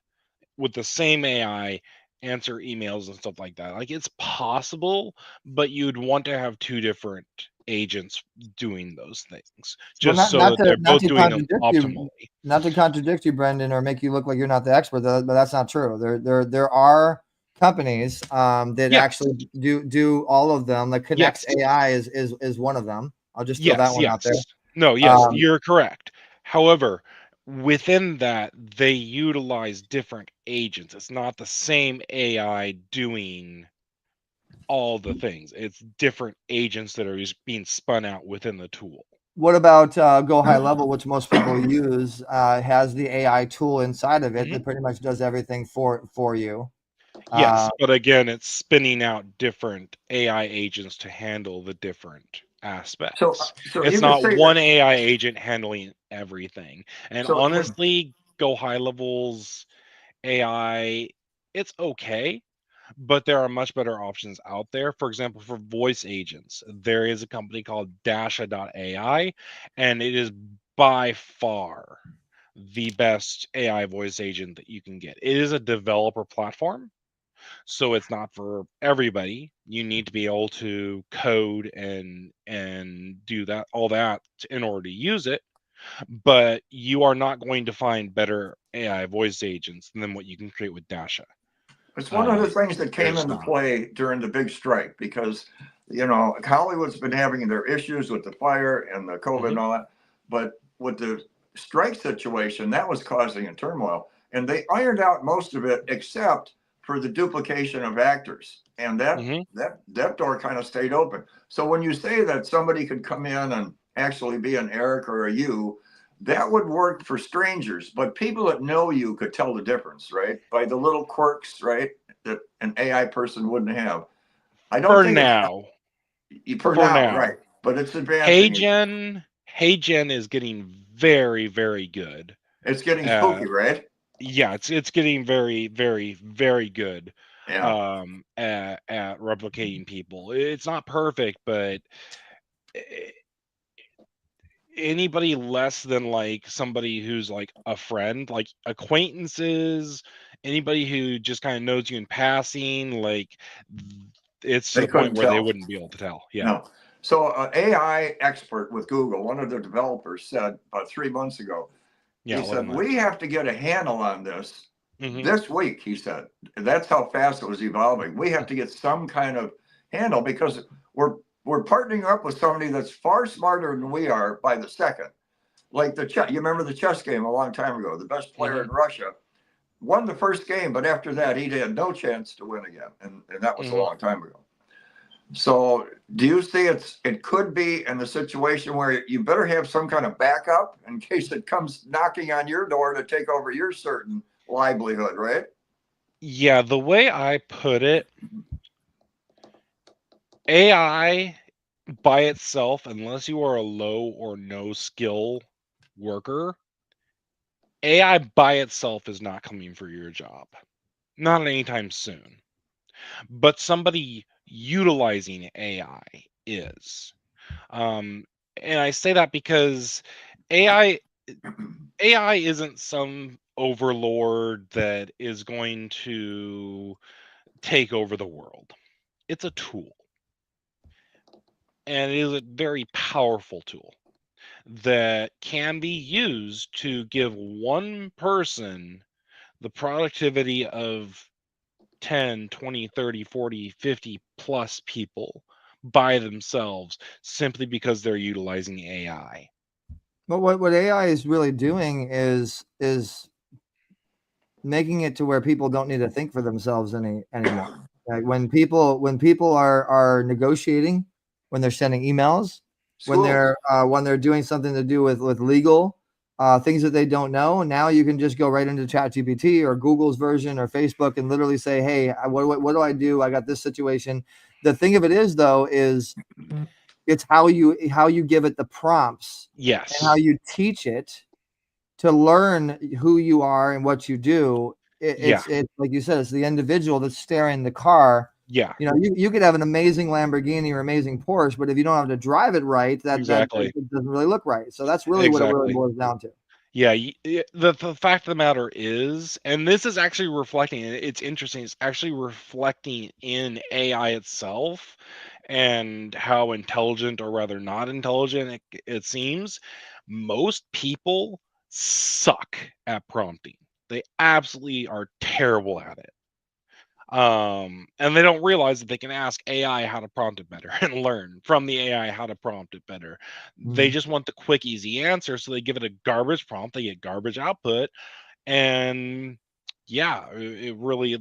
with the same AI answer emails and stuff like that. Like it's possible, but you'd want to have two different agents doing those things well, just so that they're not both to doing them contradict optimally. you, Brendan, or make you look like you're not the expert, but that's not true. There are companies that Yes. actually do all of them. Like Connects Yes. AI is one of them. I'll just throw that Yes, one out there. yes. No, yes, Um, you're correct. However, within that, they utilize different agents. It's not the same AI doing all the things. It's different agents that are just being spun out within the tool. What about Go High Level, which most people use, has the AI tool inside of it Mhm. that pretty much does everything for you. Yes, Uh, but again, it's spinning out different AI agents to handle the different aspects. So It's you could not say one that. AI agent handling everything. And So when honestly, Go High Level's AI, it's okay, but there are much better options out there. For example, for voice agents, there is a company called Dasha.ai, and it is by far the best AI voice agent that you can get. It is a developer platform, so it's not for everybody. You need to be able to code and do that all that in order to use it, but you are not going to find better AI voice agents than what you can create with Dasha. It's one of the things that came there's into not. play during the big strike because, Hollywood's been having their issues with the fire and the COVID and all that. But with the strike situation, that was causing a turmoil. And they ironed out most of it except for the duplication of actors. And that door kind of stayed open. So when you say that somebody could come in and actually be an Eric or a you, that would work for strangers, but people that know you could tell the difference, right? By the little quirks, right? That an AI person wouldn't have. I don't For think now. for now, right? But it's advancing. HeyGen is getting very, very good. It's getting spooky, right? Yeah, it's getting very, very, very good. Yeah. At replicating people. It's not perfect, but anybody less than like somebody who's like a friend, like acquaintances, anybody who just kind of knows you in passing, like it's to They the point couldn't where they tell. wouldn't be able to tell. Yeah. No. So an AI expert with Google, one of the developers said about 3 months ago, Yeah. he said, we have to get a handle on this Mhm. this week, he said. That's how fast it was evolving. We have to get some kind of handle because we're partnering up with somebody that's far smarter than we are by the second. Like the chess, you remember the chess game a long time ago, the best player in Russia won the first game, but after that he had no chance to win again. And that was a long time ago. So do you see it could be in the situation where you better have some kind of backup in case it comes knocking on your door to take over your certain livelihood, right? Yeah, the way I put it, AI by itself, unless you are a low or no skill worker, AI by itself is not coming for your job. Not anytime soon. But somebody utilizing AI is. And I say that because AI isn't some overlord that is going to take over the world. It's a tool. And it is a very powerful tool that can be used to give one person the productivity of 10, 20, 30, 40, 50 plus people by themselves simply because they're utilizing AI. But what AI is really doing is making it to where people don't need to think for themselves anymore. Like when people are negotiating, when they're sending emails, when they're doing something to do with legal things that they don't know, now you can just go right into ChatGPT or Google's version or Facebook and literally say, hey, what do I do? I got this situation. The thing of it is, though, is it's how you give it the prompts, Yes. and how you teach it to learn who you are and what you do. It's like you said, it's the individual that's steering the car. Yeah. You could have an amazing Lamborghini or amazing Porsche, but if you don't have to drive it right, that it doesn't really look right. So that's really what it really boils down to. Yeah, the fact of the matter is, and this is actually reflecting, it's interesting, it's actually reflecting in AI itself and how intelligent, or rather not intelligent, it seems. Most people suck at prompting. They absolutely are terrible at it. And they don't realize that they can ask AI how to prompt it better and learn from the AI how to prompt it better. They just want the quick, easy answer, so they give it a garbage prompt, they get garbage output, and yeah, it really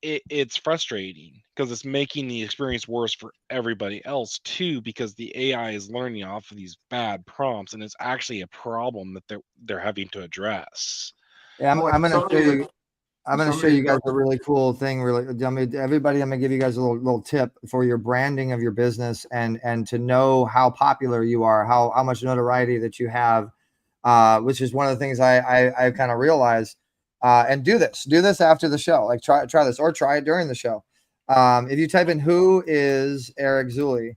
it's frustrating because it's making the experience worse for everybody else too, because the AI is learning off of these bad prompts, and it's actually a problem that they're having to address. Yeah, I'm going to show you. I'm going to show you guys a really cool thing. Everybody, I'm going to give you guys a little tip for your branding of your business and to know how popular you are, how much notoriety that you have, which is one of the things I kind of realized. And do this after the show. Like try this, or try it during the show. If you type in who is Eric Zuley,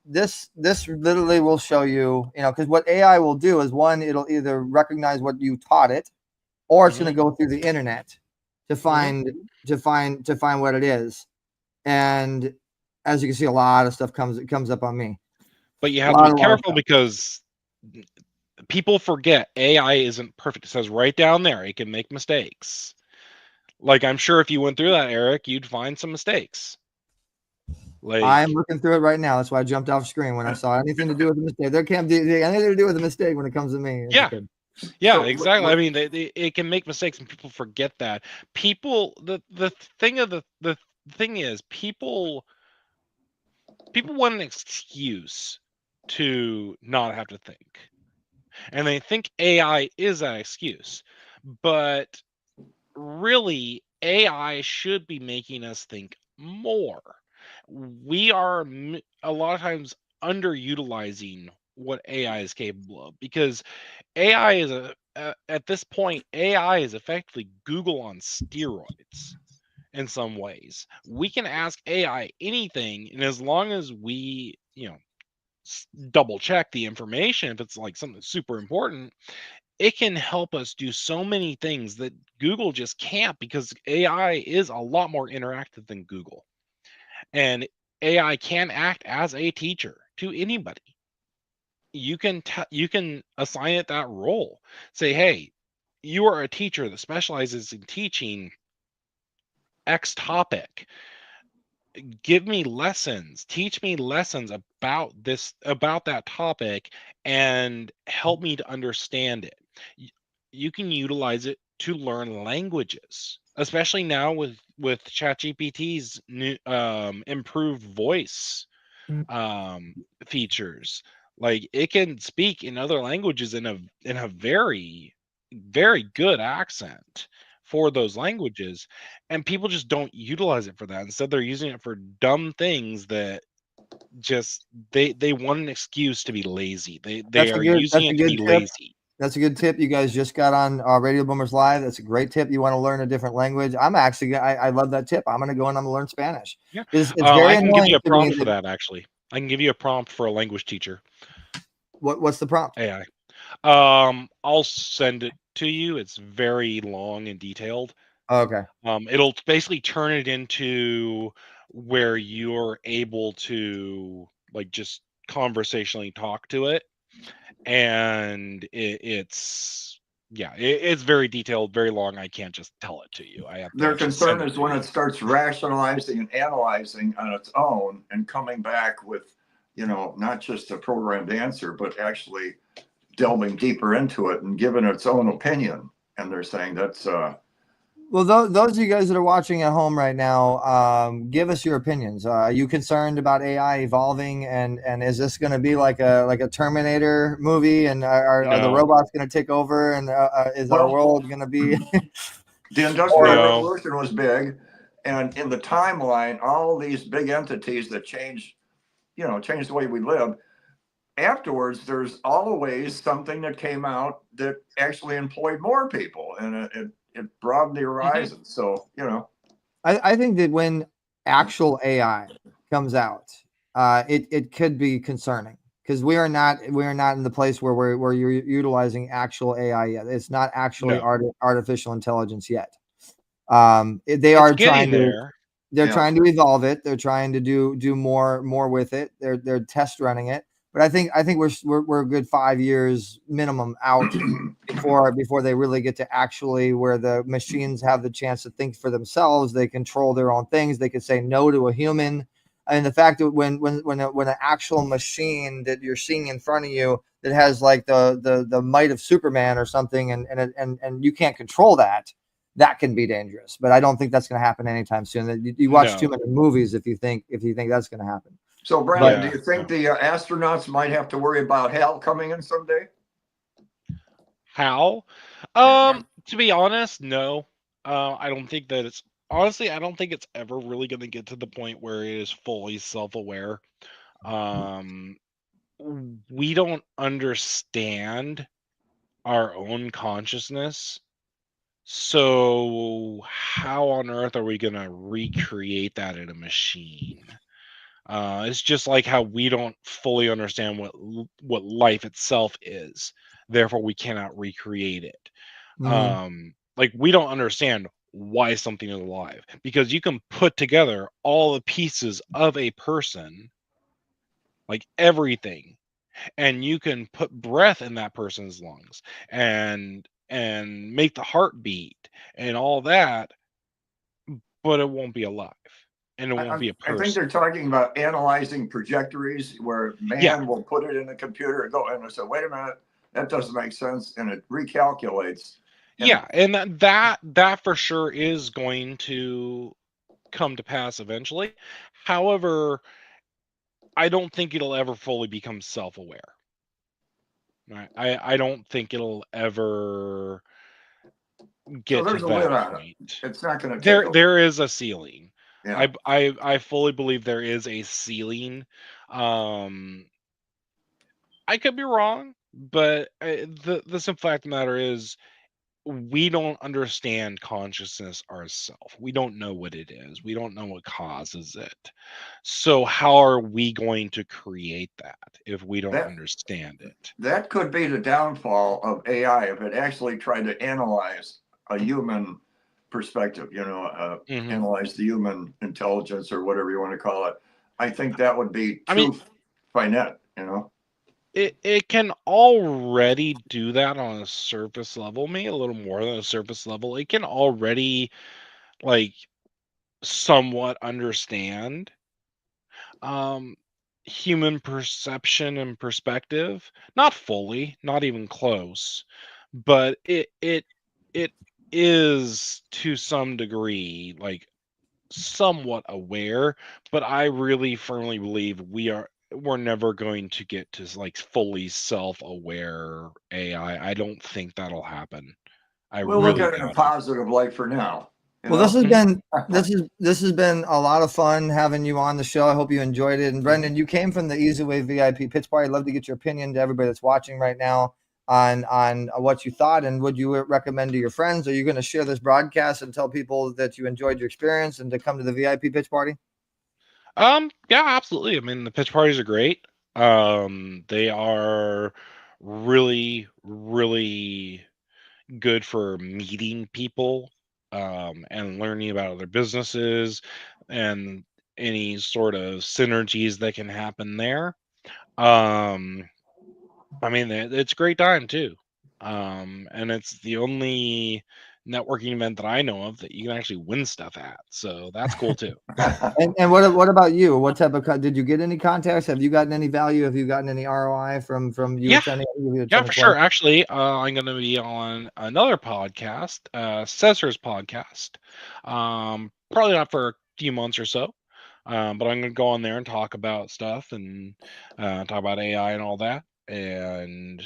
this literally will show you, because what AI will do is, one, it'll either recognize what you taught it, or it's going to go through the internet to find what it is. And as you can see, a lot of stuff comes up on me. But you have to be careful because people forget AI isn't perfect. It says right down there it can make mistakes. Like, I'm sure if you went through that, Eric, you'd find some mistakes. Like, I'm looking through it right now. That's why I jumped off screen when I saw anything to do with a mistake. There can't be anything to do with a mistake when it comes to me. As a yeah, kid. yeah, So, exactly. I mean, it can make mistakes, and people forget that. People, the thing of the thing is, people want an excuse to not have to think, and they think AI is that excuse, but really, AI should be making us think more. We are a lot of times underutilizing what AI is capable of, because AI is at this point, AI is effectively Google on steroids in some ways. We can ask AI anything, and as long as we, double check the information, if it's like something super important, it can help us do so many things that Google just can't, because AI is a lot more interactive than Google. And AI can act as a teacher to anybody. You can assign it that role. Say, hey, you are a teacher that specializes in teaching X topic. Give me lessons, teach me lessons about that topic, and help me to understand it. You can utilize it to learn languages, especially now with ChatGPT's new improved voice features. Like, it can speak in other languages in a very, very good accent for those languages, and people just don't utilize it for that. Instead, they're using it for dumb things that just they want an excuse to be lazy. They are using That's a it to be good tip. lazy. That's a good tip. You guys just got on Radio Boomers Live. That's a great tip. You want to learn a different language. I'm actually, I love that tip. I'm going to go and I'm going to learn Spanish. Yeah. It's very I can give you annoying a to me prompt for that, that, actually. I can give you a prompt for a language teacher. what's the prompt? AI. I'll send it to you. It's very long and detailed. Oh, okay. It'll basically turn it into where you're able to, like, just conversationally talk to it, and it's very detailed, very long. I can't just tell it to you. I have to their actually send concern it is to when you. it starts rationalizing and analyzing on its own and coming back with, not just a programmed answer, but actually delving deeper into it and giving its own opinion. And they're saying that's Well, those of you guys that are watching at home right now, give us your opinions. Are you concerned about AI evolving, and is this going to be like a Terminator movie, and are the No, robots going to take over, and is our well, world going to be? the Industrial Or no. Revolution was big, and in the timeline, all these big entities that changed the way we live. Afterwards, there's always something that came out that actually employed more people, and it broadened the Mhm. horizon. So, I think that when actual AI comes out, it could be concerning, because we are not in the place where you're utilizing actual AI yet. It's not actually No, artificial intelligence yet. They it's are getting trying to there. yeah. evolve it. They're trying to do more with it. They're test running it. But I think we're a good 5 years minimum out before they really get to actually where the machines have the chance to think for themselves. They control their own things. They can say no to a human. And the fact that when an actual machine that you're seeing in front of you that has like the might of Superman or something, and you can't control that, that can be dangerous. But I don't think that's going to happen anytime soon. You watch too No. many movies if you think that's going to happen. So, Brandon, But do Yeah, you think no. the astronauts might have to worry about HAL coming in someday? How? Yeah. To be honest, no. I don't think that it's honestly, I don't think it's ever really going to get to the point where it is fully self-aware. Um, we don't understand our own consciousness. So how on earth are we going to recreate that in a machine? It's just like how we don't fully understand what life itself is. Therefore, we cannot recreate it. mhm. Like, we don't understand why something is alive, because you can put together all the pieces of a person, like everything, and you can put breath in that person's lungs and make the heart beat and all that, but it won't be alive, and it won't be a I think person. they're talking about analyzing trajectories where Yeah. man will put it in the computer and go and say, wait a minute, that doesn't make sense. And it recalculates. And Yeah, and that for sure is going to come to pass eventually. However, I don't think it'll ever fully become self-aware. Right? I don't think it'll ever so get to there's a lid that on it. point. It's not going to take over. There is a ceiling. Yeah. I fully believe there is a ceiling. I could be wrong, but the simple fact of the matter is we don't understand consciousness ourselves. We don't know what it is. We don't know what causes it. So how are we going to create that if we don't That understand it? that could be the downfall of AI if it actually tried to analyze a human perspective, Mhm. analyze the human intelligence or whatever you want to call it. I think that would be I mean, too finite, it can already do that on a surface level, maybe a little more than a surface level. It can already like somewhat understand human perception and perspective. Not fully, not even close, but it is to some degree like somewhat aware. But I really firmly believe we're never going to get to like fully self-aware AI. I don't think that'll happen. I We'll look really at it in a doubt it. positive light for now. Well, this has Mhm. been this has been a lot of fun having you on the show. I hope you enjoyed it. And Brendan, you came from the Easy Way VIP pitch party. I'd love to get your opinion to everybody that's watching right now on what you thought, and would you recommend to your friends? Are you going to share this broadcast and tell people that you enjoyed your experience and to come to the VIP pitch party? Yeah, absolutely. I mean, the pitch parties are great. They are really, really good for meeting people, and learning about other businesses and any sort of synergies that can happen there. Um, I mean, it's a great time too. And it's the only networking event that I know of that you can actually win stuff at. So that's cool too. And what about you? What type of did you get any contacts? Have you gotten any value? Have you gotten any ROI from you Yeah. attending? Yeah, for sure. Actually, I'm going to be on another podcast, Cesar's podcast. Probably not for a few months or so, but I'm going to go on there and talk about stuff and talk about AI and all that. And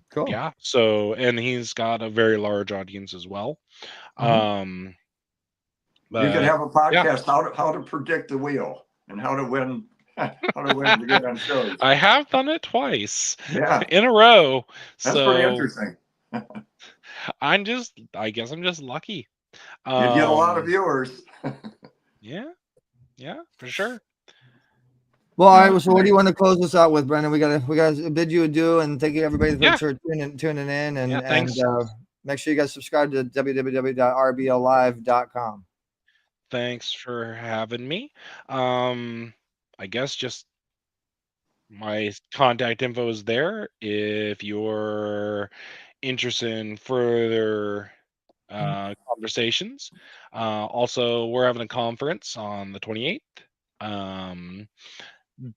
Cool. yeah, so and he's got a very large audience as well. You could But have a yeah, podcast how to predict the wheel and how to win to get on shows. I have done it twice Yeah, in a row. that's pretty So interesting. I guess I'm just lucky. You'd get a lot of viewers. Yeah, for sure. Well, all right. So, what do you want to close this out with, Brendan? We gotta bid you adieu, and thank you everybody Yeah. for tuning in, and Yeah, thanks. make sure you guys subscribe to www.rbllive.com. Thanks for having me. I guess just my contact info is there if you're interested in further conversations. Also, we're having a conference on the 28th.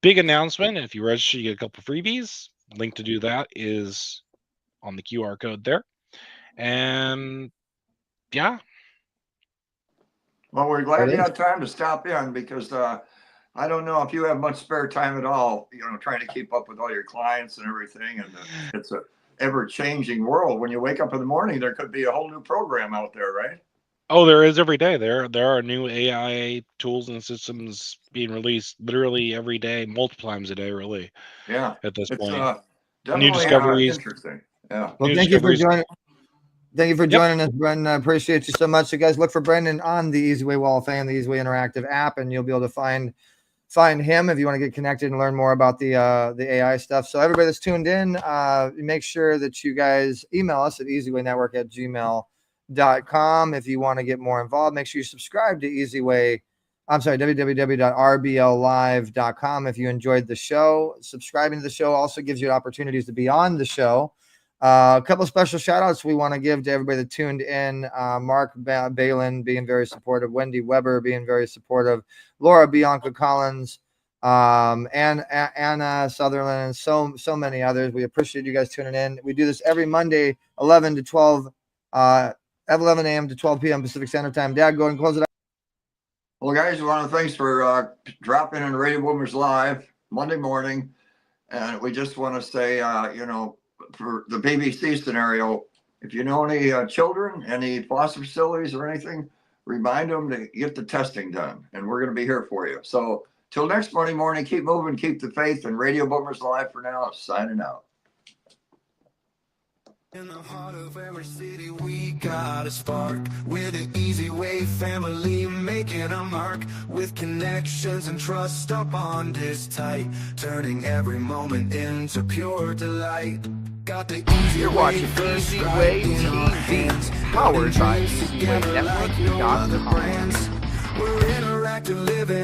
Big announcement. If you register, you get a couple freebies. Link to do that is on the QR code there. And yeah. Well, we're glad you had time to stop in because I don't know if you have much spare time at all, trying to keep up with all your clients and everything. And it's a ever-changing world. When you wake up in the morning, there could be a whole new program out there, right? Oh, there is every day. There are new AI tools and systems being released literally every day, multiple times a day, really. Yeah. At this It's point, definitely new discoveries. Interesting. Yeah. Well, New thank you for discoveries. joining. Thank you for joining us, Brendan. I appreciate you so much. So, guys, look for Brendan on the Easy Way Wall of Fame, the Easy Way Interactive app, and you'll be able to find him if you want to get connected and learn more about the AI stuff. So, everybody that's tuned in, make sure that you guys email us at easywaynetwork@gmail.com if you want to get more involved. Make sure you subscribe to www.rbllive.com if you enjoyed the show. Subscribing to the show also gives you opportunities to be on the show A couple special shout outs we want to give to everybody that tuned in. Mark Balin being very supportive, Wendy Weber being very supportive, Laura Bianca Collins, and Anna Sutherland, and so many others. We appreciate you guys tuning in. We do this every Monday, 11 to 12, 11 a.m. to 12 p.m. Pacific Standard Time. Dad, go ahead and close it out. Well, guys, we want to thanks for dropping in Radio Boomers Live Monday morning. And we just want to say, for the BBC scenario, if you know any children, any foster facilities or anything, remind them to get the testing done. And we're going to be here for you. So till next Monday morning, keep moving, keep the faith. And Radio Boomers Live for now, signing out. In the heart of every city, we got a spark. We're the Easy Way family, making a mark with connections and trust up on this tight, turning every moment into pure delight. Got the easy You're watching Easy Way TV, powered by EasyWayNetwork.com. We're interactive living.